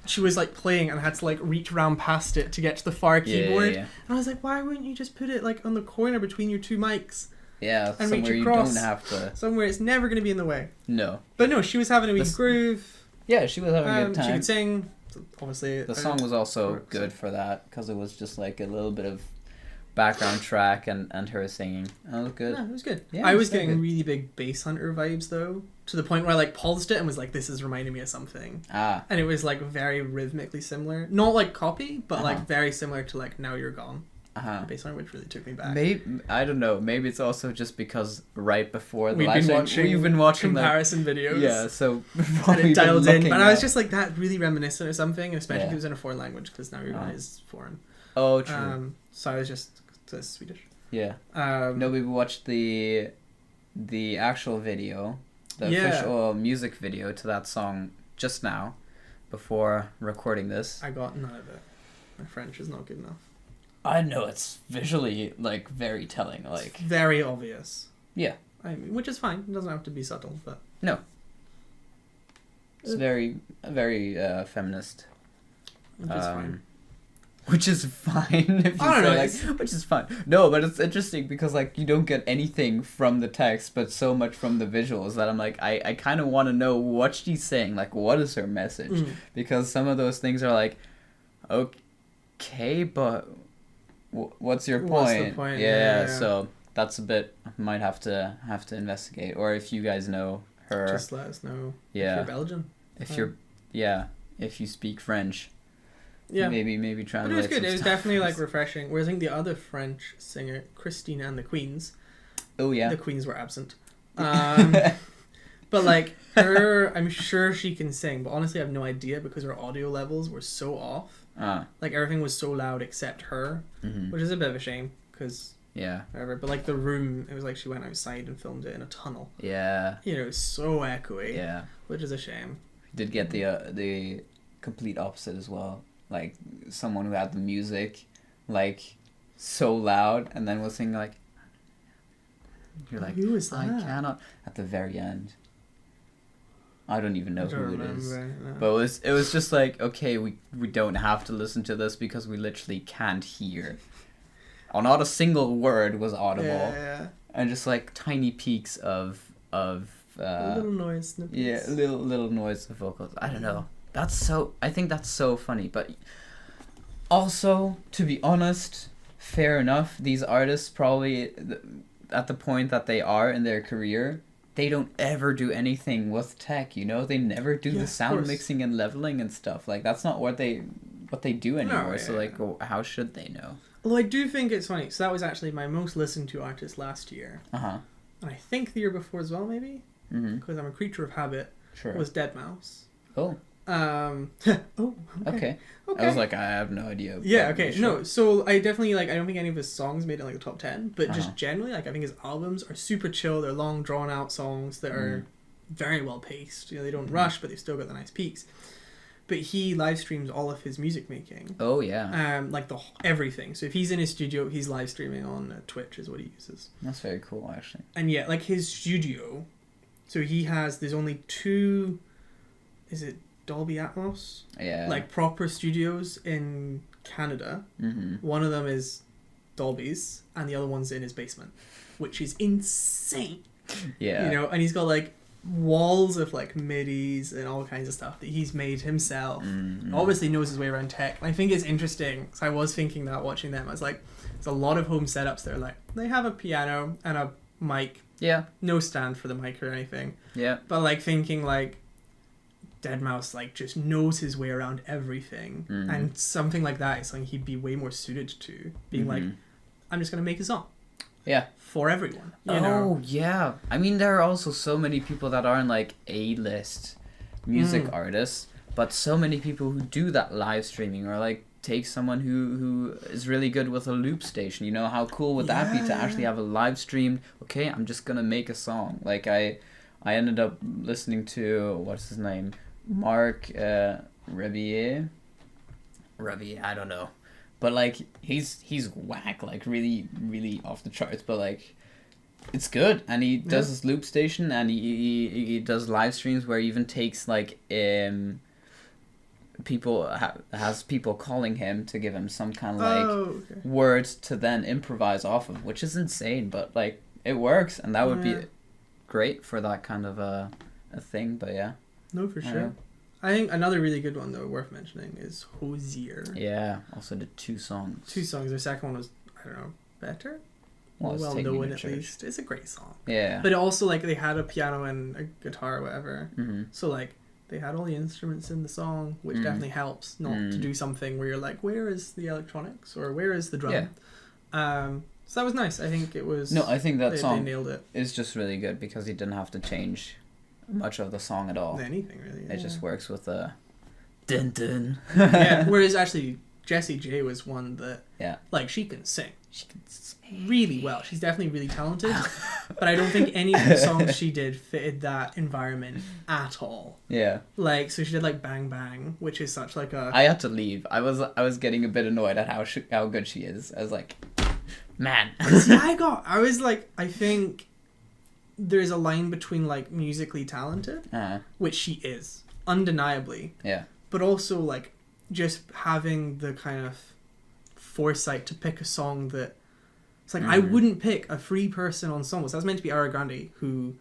she was like playing and had to like reach around past it to get to the far keyboard. And I was like, why wouldn't you just put it like on the corner between your 2 mics? Yeah, and somewhere reach across, you don't have to. Somewhere it's never going to be in the way. No. But no, she was having a wee groove. Yeah, she was having a good time. She could sing. Obviously, the song was also good for that because it was just like a little bit of background track and her singing. And it was good. Yeah, it was good. Yeah, I was getting really big Bass Hunter vibes though, to the point where I like paused it and was like, "This is reminding me of something." Ah. And it was like very rhythmically similar, not like copy, but like very similar to like Now You're Gone. The bass line, which really took me back. Maybe, I don't know. Maybe it's also just because right before the we've been watching comparison videos. Yeah, so and it dialed in. But I was just like, that really reminiscent of something, especially if it was in a foreign language, because now everyone is foreign. Oh, true. So I was just Swedish. Yeah. No, we watched the actual video, the official music video to that song just now, before recording this. I got none of it. My French is not good enough. I know, it's visually, like, very telling. Like, it's very obvious. Yeah. I mean, which is fine. It doesn't have to be subtle, but... No. It's very feminist. Which is fine. Which is fine, if you say, like, which is fine. No, but it's interesting because, like, you don't get anything from the text, but so much from the visuals that I'm like, I kind of want to know what she's saying. Like, what is her message? Because some of those things are like, okay, but... what's your point? What's the point? Yeah, so that's a bit might have to investigate, or if you guys know her, just let us know. Yeah, if you're Belgian. If you speak French. Yeah, maybe translate. But it was good. It was stuff. definitely like refreshing. Whereas I think the other French singer, Christine and the Queens. Oh yeah, the Queens were absent. But like her, I'm sure she can sing, but honestly, I have no idea because her audio levels were so off. Like everything was so loud except her, which is a bit of a shame because whatever. But like the room, it was like she went outside and filmed it in a tunnel. Yeah, you know, it was so echoey. Yeah, which is a shame. Did get the complete opposite as well. Like someone who had the music like so loud and then was singing like. You're like, who is that? I cannot. At the very end. I don't even know who it is. No. But it was just like, okay, we don't have to listen to this because we literally can't hear. Oh, not a single word was audible. Yeah. And just like tiny peaks of little noise snippets. Yeah, little noise of vocals. I don't know. I think that's so funny. But also, to be honest, fair enough. These artists probably at the point that they are in their career, they don't ever do anything with tech, you know? They never do the sound mixing and leveling and stuff. Like, that's not what they do anymore. No, so, like, how should they know? Although I do think it's funny. So that was actually my most listened to artist last year. And I think the year before as well, maybe? Because I'm a creature of habit. Sure. Was Deadmau5. Oh. Okay. I was like, I have no idea. Yeah, okay. Sure. No, so I definitely, like, I don't think any of his songs made it, like, the top 10, but just generally, like, I think his albums are super chill. They're long, drawn-out songs that are very well-paced. You know, they don't rush, but they've still got the nice peaks. But he live streams all of his music making. Oh, yeah. Like, everything. So if he's in his studio, he's live streaming on Twitch is what he uses. That's very cool, actually. And yeah, like, his studio, so there's only 2, is it Dolby Atmos, like proper studios in Canada. One of them is Dolby's and the other one's in his basement, which is insane. You know, and he's got like walls of like midis and all kinds of stuff that he's made himself. Obviously knows his way around tech, and I think it's interesting. So I was thinking that watching them, I was like, there's a lot of home setups there. Like they have a piano and a mic, no stand for the mic or anything, but like thinking like Deadmau5 like just knows his way around everything, and something like that is something he'd be way more suited to. Being like, I'm just gonna make a song, for everyone. You know? Yeah. I mean, there are also so many people that aren't like A-list music artists, but so many people who do that live streaming, or like take someone who is really good with a loop station. You know, how cool would that be to actually have a live stream? Okay, I'm just gonna make a song. Like I ended up listening to what's his name. Mark Rebier, I don't know, but like he's whack, like really really off the charts, but like it's good, and he does his loop station, and he does live streams where he even takes like people has people calling him to give him some kind of like words to then improvise off of, which is insane, but like it works, and that would be great for that kind of a thing. But no, for sure. I think another really good one though worth mentioning is Hozier. Yeah, also did 2 songs. 2 songs. Their second one was, I don't know, better? Well known at least. It's a great song. Yeah. But also like they had a piano and a guitar or whatever. So like they had all the instruments in the song, which definitely helps not to do something where you're like, where is the electronics or where is the drum? So that was nice. I think it was. No, I think that song they nailed it. Is just really good because he didn't have to change much of the song at all. Anything really. It just works with the dun dun. Yeah. Whereas actually Jessie J was one that like she can sing. She can sing really well. She's definitely really talented. But I don't think any of the songs she did fitted that environment at all. Yeah. Like, so she did like Bang Bang, which is such like a... I had to leave. I was getting a bit annoyed at how good she is. I was like, man. See, I think there's a line between like musically talented, which she is, undeniably. Yeah. But also like just having the kind of foresight to pick a song that... It's like, I wouldn't pick a free person ensemble. So that's meant to be Ariana Grande, who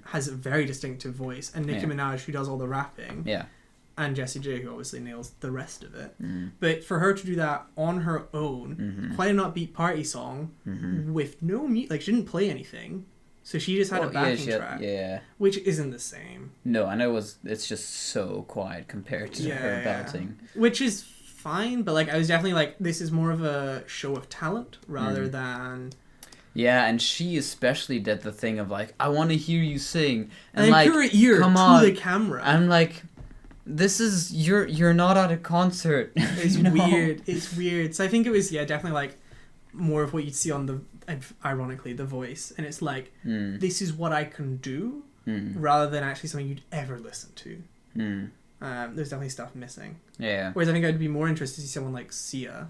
has a very distinctive voice, and Nicki Minaj, who does all the rapping. Yeah. And Jessie J, who obviously nails the rest of it. But for her to do that on her own, quite an upbeat party song, with no music, like she didn't play anything, so she just had a backing track, which isn't the same. No, I know it's just so quiet compared to her belting. Which is fine, but like I was definitely like, this is more of a show of talent rather than... Yeah, and she especially did the thing of like, I want to hear you sing, and like, put her ear to the camera. I'm like, this is you're not at a concert. It's weird. It's weird. So I think it was definitely like more of what you'd see on the, ironically, The Voice, and it's like, this is what I can do, rather than actually something you'd ever listen to. There's definitely stuff missing. Yeah. Whereas I think I'd be more interested to see someone like Sia.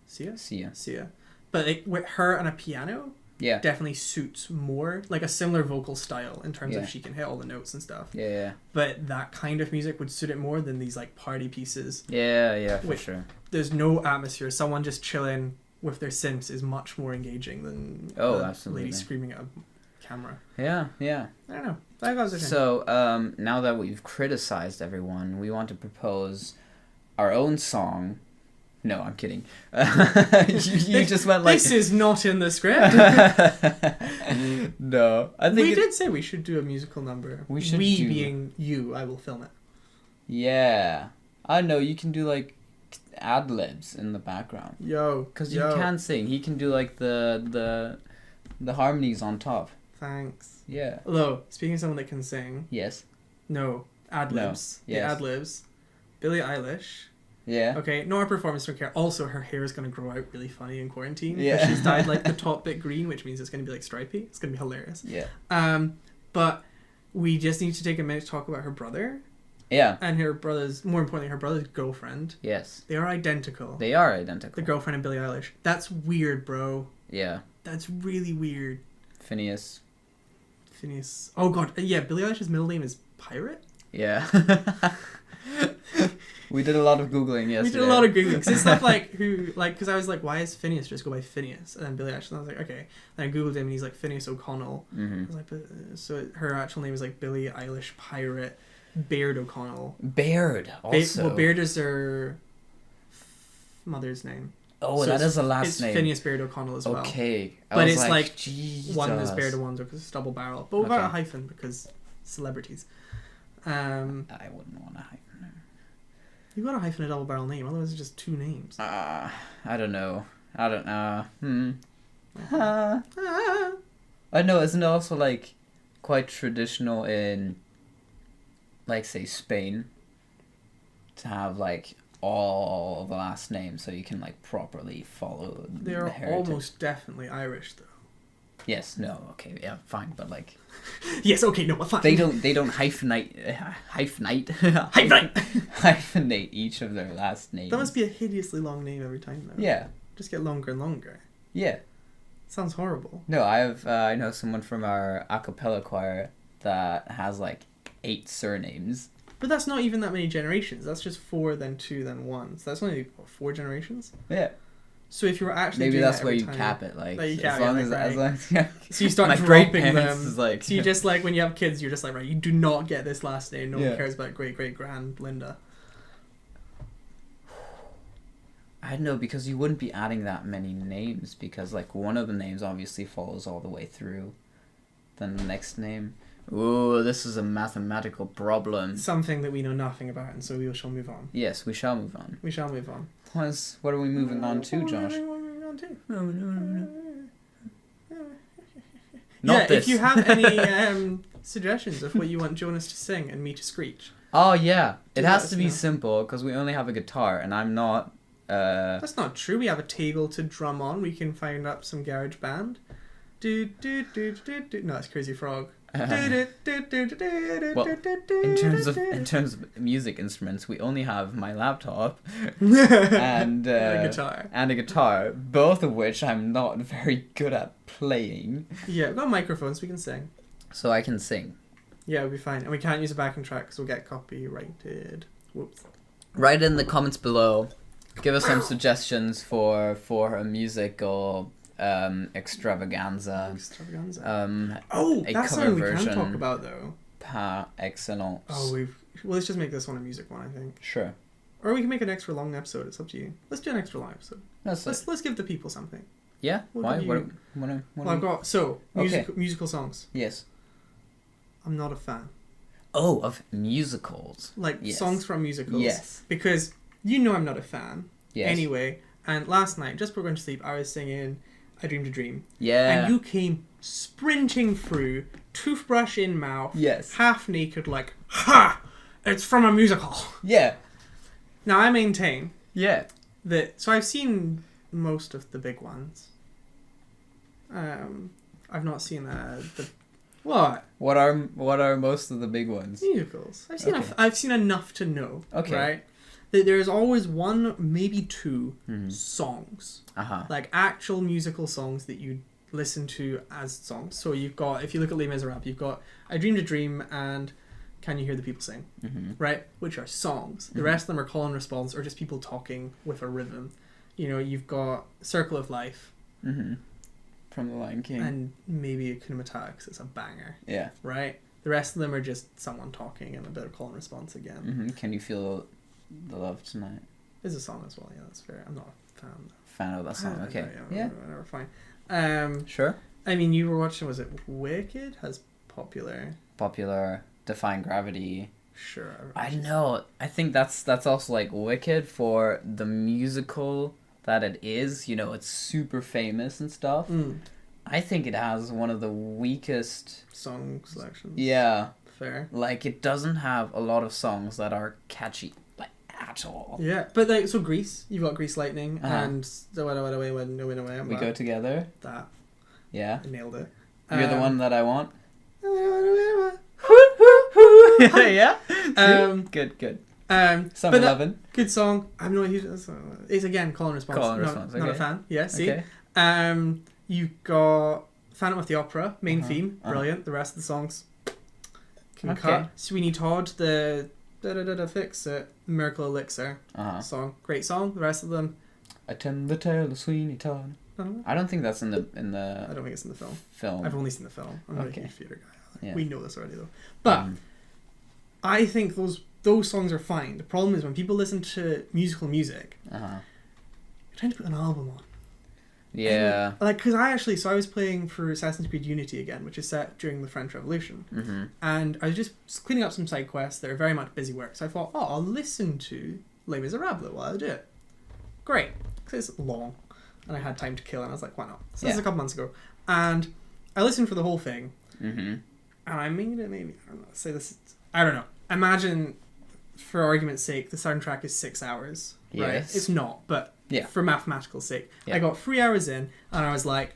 Sia. But like with her and a piano, definitely suits more like a similar vocal style in terms of she can hit all the notes and stuff. Yeah. But that kind of music would suit it more than these like party pieces. Yeah, for sure. There's no atmosphere. Someone just chilling with their synths is much more engaging than absolutely. Lady screaming at a camera. Yeah. I don't know. So, now that we've criticized everyone, we want to propose our own song. No, I'm kidding. You just went like... This is not in the script. No. I think we did say we should do a musical number. We being you, I will film it. Yeah. I know, you can do like ad-libs in the background. Because you can sing. He can do like the harmonies on top. Thanks. Yeah. Although, speaking of someone that can sing... Yes. No. Ad-libs. No. Yes. The ad-libs. Billie Eyelash. Yeah. Okay, no, her performance don't care. Also, her hair is going to grow out really funny in quarantine. Yeah. She's dyed like the top bit green, which means it's going to be like stripy. It's going to be hilarious. Yeah. But we just need to take a minute to talk about her brother. Yeah. And her brother's, more importantly, her brother's girlfriend. Yes. They are identical. The girlfriend and Billie Eyelash. That's weird, bro. Yeah. That's really weird. Phineas. Oh god, yeah, Billie Eilish's middle name is Pirate? Yeah. We did a lot of Googling yesterday. Because it's stuff like because I was like, why is Phineas just go by Phineas? And then Billie Eilish, and I was like, okay. Then I Googled him and he's like Phineas O'Connell. I was like, so her actual name is like Billie Eilish Pirate Baird O'Connell. Baird, also. Baird is her mother's name. Oh, so that is a last name. It's Phineas Baird O'Connell as well. Okay. But it's like Jesus. one is Baird and one's because it's double barrel. But without a hyphen because celebrities. I wouldn't want a hyphen. You got a hyphen a double barrel name, otherwise it's just two names. I don't know. I know, isn't it also like quite traditional in like say Spain to have like all the last names so you can like properly follow They're almost definitely Irish though. Yes, no, okay, yeah, fine, but like yes, okay, no, but fine. They don't hyphenate each of their last names. That must be a hideously long name every time though. Yeah. Just get longer and longer. Yeah. Sounds horrible. No, I know someone from our a cappella choir that has like 8 surnames. But that's not even that many generations. That's just 4, then 2, then 1. So that's only 4 generations. Yeah. So if you were actually maybe doing that's that where you time, cap it, like you as long as so you start my dropping them. Is like, so you just like when you have kids, you're just like, right, you do not get this last name. No one cares about great grand Linda. I don't know, because you wouldn't be adding that many names because like one of the names obviously follows all the way through. Then the next name. Ooh, this is a mathematical problem. Something that we know nothing about, and so we shall move on. Yes, we shall move on. We shall move on. What are we moving on to, Josh? one too. Not this. If you have any suggestions of what you want Jonas to sing and me to screech. Oh yeah, it has to be simple because we only have a guitar and I'm not. That's not true. We have a table to drum on. We can find up some garage band. No, it's Crazy Frog. Well, in terms of music instruments, we only have my laptop and a guitar, both of which I'm not very good at playing. Yeah, we've got microphones. We can sing. So I can sing. Yeah, we'll be fine. And we can't use a backing track because we'll get copyrighted. Whoops. Write in the comments below. Give us some suggestions for a musical extravaganza. That's something we can talk about though. Par excellence. Let's just make this one a music one, I think. Sure. Or we can make an extra long episode. It's up to you. Let's do an extra long episode. Let's give the people something. Yeah. Why? I've got musical songs. Yes. I'm not a fan. Oh, of musicals. Songs from musicals. Yes. Because you know I'm not a fan. Yes. Anyway, and last night, just before going to sleep, I was singing I Dreamed a Dream. Yeah. And you came sprinting through, toothbrush in mouth, yes, half naked, like, ha! It's from a musical. Yeah. Now, I maintain that... So I've seen most of the big ones. I've not seen the... What? What are most of the big ones? Musicals. I've seen enough to know. Okay. Right? There's always one, maybe two songs. Like actual musical songs that you listen to as songs. So you've got, if you look at Les Miserables, you've got I Dreamed a Dream and Can You Hear the People Sing? Right? Which are songs. The rest of them are call and response or just people talking with a rhythm. You know, you've got Circle of Life. From The Lion King. And maybe Hakuna Matata because it's a banger. Yeah. Right? The rest of them are just someone talking and a bit of call and response again. Can You Feel the Love Tonight? There's a song as well, yeah, that's fair. I'm not a fan though. Fan of that song, okay. Yeah. Whatever, fine. Sure. I mean, you were watching, was it Wicked? Has popular, Defying Gravity. Sure. I know. I think that's also like Wicked for the musical that it is. You know, it's super famous and stuff. I think it has one of the weakest song selections. Yeah. Fair. Like, it doesn't have a lot of songs that are catchy, like, at all. Yeah, but like, so Grease, you've got Grease Lightning and the Went Away, We Go Together. That. Yeah. I nailed it. You're the one that I want. Yeah. Good. Summer Lovin'. Good song. I'm not huge. It's again call and response. Not a fan. Yeah. See. Okay. You got Phantom of the Opera main theme. Brilliant. The rest of the songs can cut. Sweeney Todd. The Fix It. Miracle Elixir song. Great song. The rest of them. Attend the Tale of Sweeney Todd. I don't think that's in the. I don't think it's in the film. I've only seen the film. I'm not a huge theatre guy. Yeah. We know this already though. But I think those songs are fine. The problem is when people listen to musical music, you're trying to put an album on. Yeah. And, because I was playing for Assassin's Creed Unity again, which is set during the French Revolution. And I was just cleaning up some side quests that are very much busy work. So I thought, I'll listen to Les Miserables while I do it. Great. Because it's long. And I had time to kill, and I was like, why not? So this was a couple months ago. And I listened for the whole thing. And I made it maybe, I don't know. Imagine, for argument's sake, the soundtrack is 6 hours. Yes. Right? It's not, but for mathematical sake. I got 3 hours in, and I was like,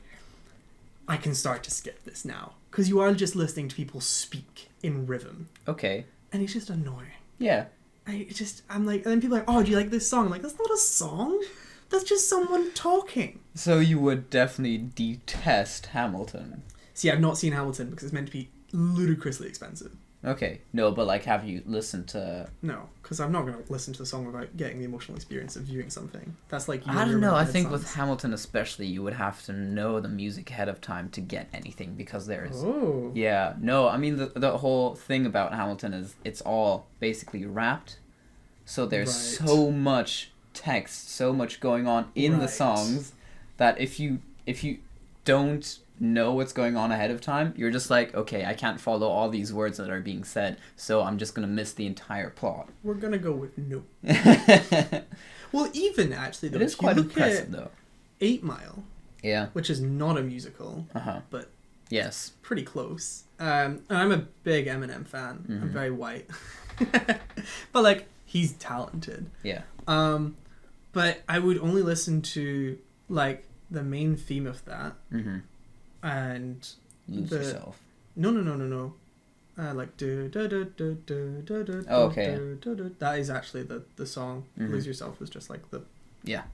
I can start to skip this now. Because you are just listening to people speak in rhythm. Okay. And it's just annoying. Yeah. I'm like, and then people are like, oh, do you like this song? I'm like, that's not a song. That's just someone talking. So you would definitely detest Hamilton. See, I've not seen Hamilton because it's meant to be ludicrously expensive. Okay. No, but have you listened to... No, because I'm not going to listen to the song without getting the emotional experience of viewing something. That's like... I don't know. I think with Hamilton especially, you would have to know the music ahead of time to get anything because there's... Oh. Yeah. No, I mean, the whole thing about Hamilton is it's all basically rapped. So there's so much text, so much going on in the songs that if you don't know what's going on ahead of time, you're just like, okay, I can't follow all these words that are being said, so I'm just gonna miss the entire plot. We're gonna go with no. Well, even actually though, it is quite impressive though. 8 Mile. Yeah. Which is not a musical, but yes, pretty close. And I'm a big Eminem fan. Mm-hmm. I'm very white. But, like, he's talented. Yeah. But I would only listen to, like, the main theme of that. Mm-hmm. And Lose Yourself. No. Like do do do do do do do. Oh, okay. Do. That is actually the song. Mm-hmm. Lose Yourself was just like the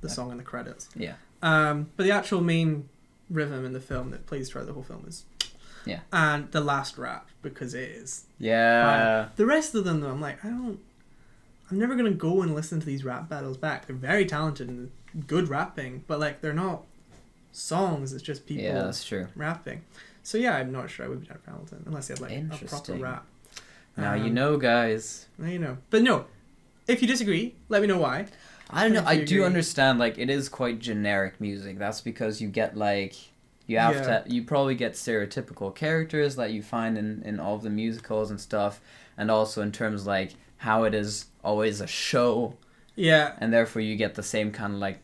song in the credits. Yeah. But the actual main rhythm in the film that plays throughout the whole film is. Yeah. And the last rap, because it is. Yeah. The rest of them though, I'm like, I'm never gonna go and listen to these rap battles back. They're very talented and good rapping, but like they're not songs. It's just people. Yeah, that's true. Rapping. So yeah, I'm not sure I would be Jennifer Hamilton unless he had like a proper rap. Now you know, guys. Now you know. But no, if you disagree, let me know why. I don't know. I do understand. Like, it is quite generic music. That's because you get like you probably get stereotypical characters that you find in all of the musicals and stuff, and also in terms like how it is always a show. Yeah. And therefore you get the same kind of like.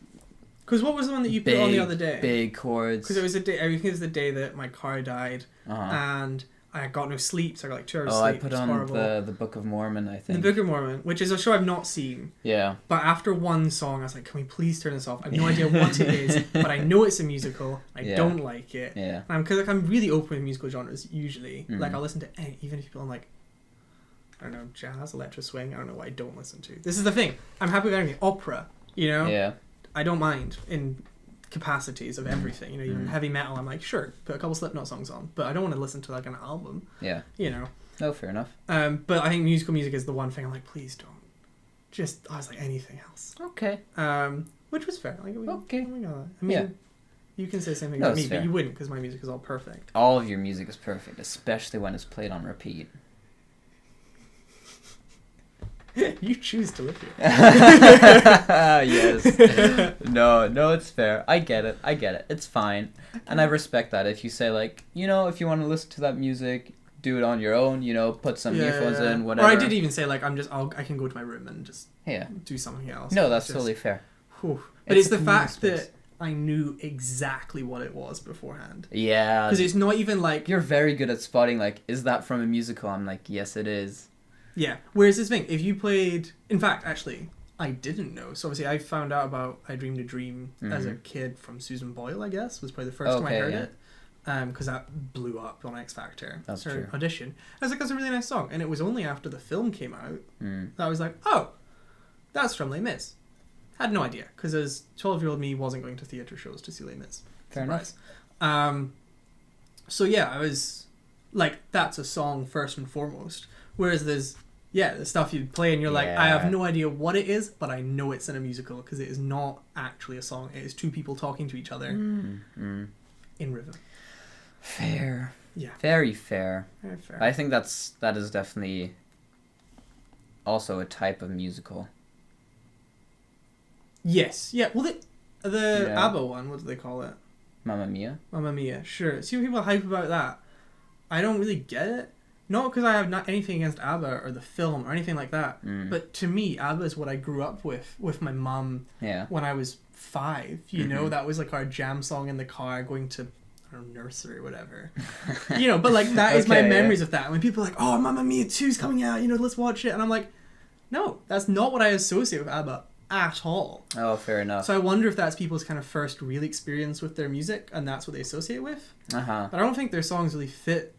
Because what was the one that you put on the other day? Big chords. Because it was I think it was the day that my car died, and I got no sleep, so I got like 2 hours sleep. I put on the Book of Mormon, I think. The Book of Mormon, which is a show I've not seen. Yeah. But after one song, I was like, can we please turn this off? I have no idea what it is, but I know it's a musical. I don't like it. Yeah. Because I'm really open with musical genres, usually. Like, I'll listen to any, even if people are like, I don't know, jazz, electro swing, I don't know what I don't listen to. This is the thing. I'm happy with anything. Opera, you know? Yeah. I don't mind in capacities of everything, you know, even heavy metal, I'm like, sure, put a couple Slipknot songs on, but I don't want to listen to like an album. Yeah. You know. No, fair enough. But I think musical music is the one thing I'm like, please don't. I was like, anything else. Okay. Which was fair. Like, okay. I mean, you can say the same thing about me, but you wouldn't because my music is all perfect. All of your music is perfect, especially when it's played on repeat. You choose to live here. Yes. No, it's fair. I get it. It's fine. And I respect that. If you say, like, you know, if you want to listen to that music, do it on your own, you know, put some earphones in, whatever. Or I did even say, like, I can go to my room and just do something else. No, that's totally fair. Whew. But it's the fact that I knew exactly what it was beforehand. Yeah. Because it's not even like... You're very good at spotting, like, is that from a musical? I'm like, yes, it is. Yeah. Whereas this thing, if you played... In fact, actually, I didn't know. So obviously I found out about I Dreamed a Dream as a kid from Susan Boyle, I guess. Was probably the first time I heard it. Because that blew up on X Factor. That's her true. Audition. I was like, that's a really nice song. And it was only after the film came out that I was like, oh, that's from Les Mis. Had no idea. Because as 12-year-old me wasn't going to theatre shows to see Les Mis. Fair enough. So yeah, I was like, that's a song first and foremost. Whereas there's the stuff you play and you're like, I have no idea what it is, but I know it's in a musical because it is not actually a song. It is two people talking to each other in rhythm. Fair. Yeah. Very fair. Very fair. I think that is definitely also a type of musical. Yes. Yeah. Well, the ABBA one, what do they call it? Mamma Mia. Mamma Mia. Sure. See when people hype about that. I don't really get it. Not because I have not anything against ABBA or the film or anything like that. But to me, ABBA is what I grew up with my mum when I was 5. You know, that was like our jam song in the car going to nursery or whatever. You know, but like that is my memories of that. When people are like, oh, Mamma Mia 2's coming out, you know, let's watch it. And I'm like, no, that's not what I associate with ABBA at all. Oh, fair enough. So I wonder if that's people's kind of first real experience with their music and that's what they associate with. But I don't think their songs really fit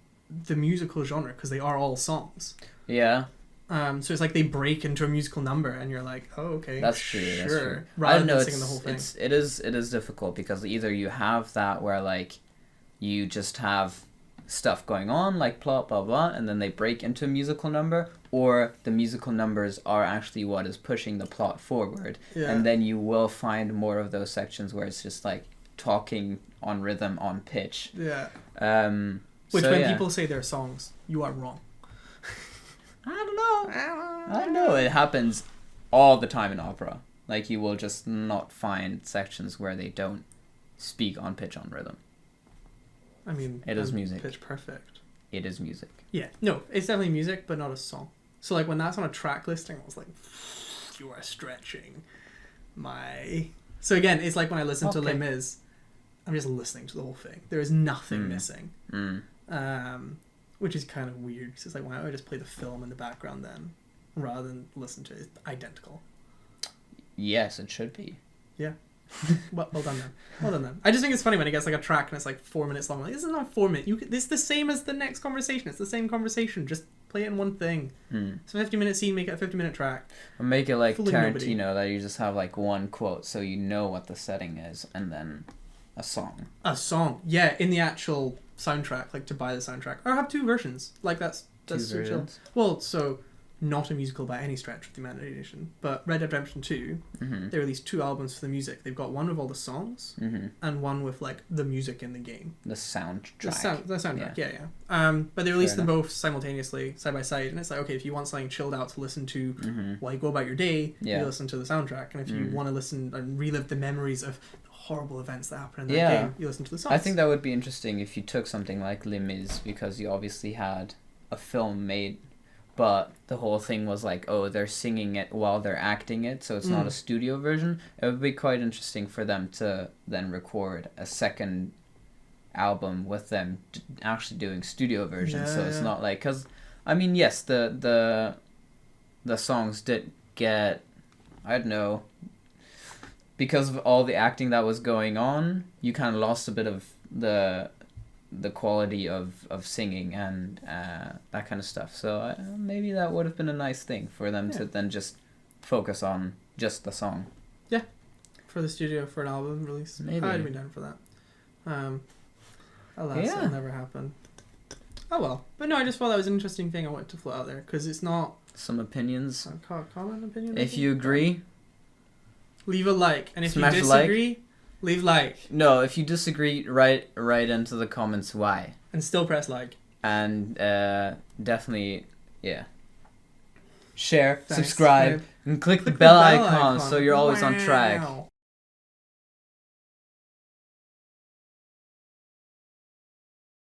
the musical genre because they are all songs. Yeah. So it's like they break into a musical number and you're like, oh, okay, that's true. Sure. That's true. Rather than singing the whole thing. It is difficult because either you have that where like you just have stuff going on like plot blah blah and then they break into a musical number, or the musical numbers are actually what is pushing the plot forward, and then you will find more of those sections where it's just like talking on rhythm on pitch. Which when people say they're songs, you are wrong. I don't know. It happens all the time in opera. Like you will just not find sections where they don't speak on pitch on rhythm. I mean, it is music. Pitch perfect. It is music. Yeah. No, it's definitely music, but not a song. So like when that's on a track listing, I was like, you are stretching my So again, it's like when I listen to Les Mis, I'm just listening to the whole thing. There is nothing missing. Which is kind of weird. Because it's like, why don't I just play the film in the background then, rather than listen to it? It's identical. Yes, it should be. Yeah. Well done then. Well done then. I just think it's funny when it gets like a track and it's like 4 minutes long. Like, this is not 4 minutes. This is the same as the next conversation. It's the same conversation. Just play it in one thing. It's a 50-minute scene. Make it a 50-minute track. Or make it like Tarantino, that you just have like one quote so you know what the setting is, and then a song. A song, yeah, in the actual soundtrack, like to buy the soundtrack, or have 2 versions. Like that's so chill. Well, so. Not a musical by any stretch of the imagination, but Red Dead Redemption 2, they released 2 albums for the music. They've got one with all the songs, and one with like the music in the game. The soundtrack. The soundtrack, yeah. But they released them both simultaneously, side by side, and it's like, okay, if you want something chilled out to listen to while you go about your day, you listen to the soundtrack, and if you want to listen and relive the memories of the horrible events that happen in that game, you listen to the songs. I think that would be interesting if you took something like Les Mis, because you obviously had a film made, but the whole thing was like, oh, they're singing it while they're acting it, so it's not a studio version. It would be quite interesting for them to then record a second album with them actually doing studio versions. So it's not like, because I mean, yes, the songs did get, I don't know, because of all the acting that was going on, you kind of lost a bit of the quality of singing and that kind of stuff. So maybe that would have been a nice thing for them to then just focus on just the song. Yeah, for the studio, for an album release. Maybe. I'd be down for that. Alas, it'll never happen. Oh well. But no, I just thought that was an interesting thing I wanted to float out there, because it's not... Some opinions. A common opinion? If you agree... Leave a like. And if you disagree... Leave like. No, if you disagree, write into the comments why. And still press like. And definitely, share, subscribe, and click the bell icon so you're always on track.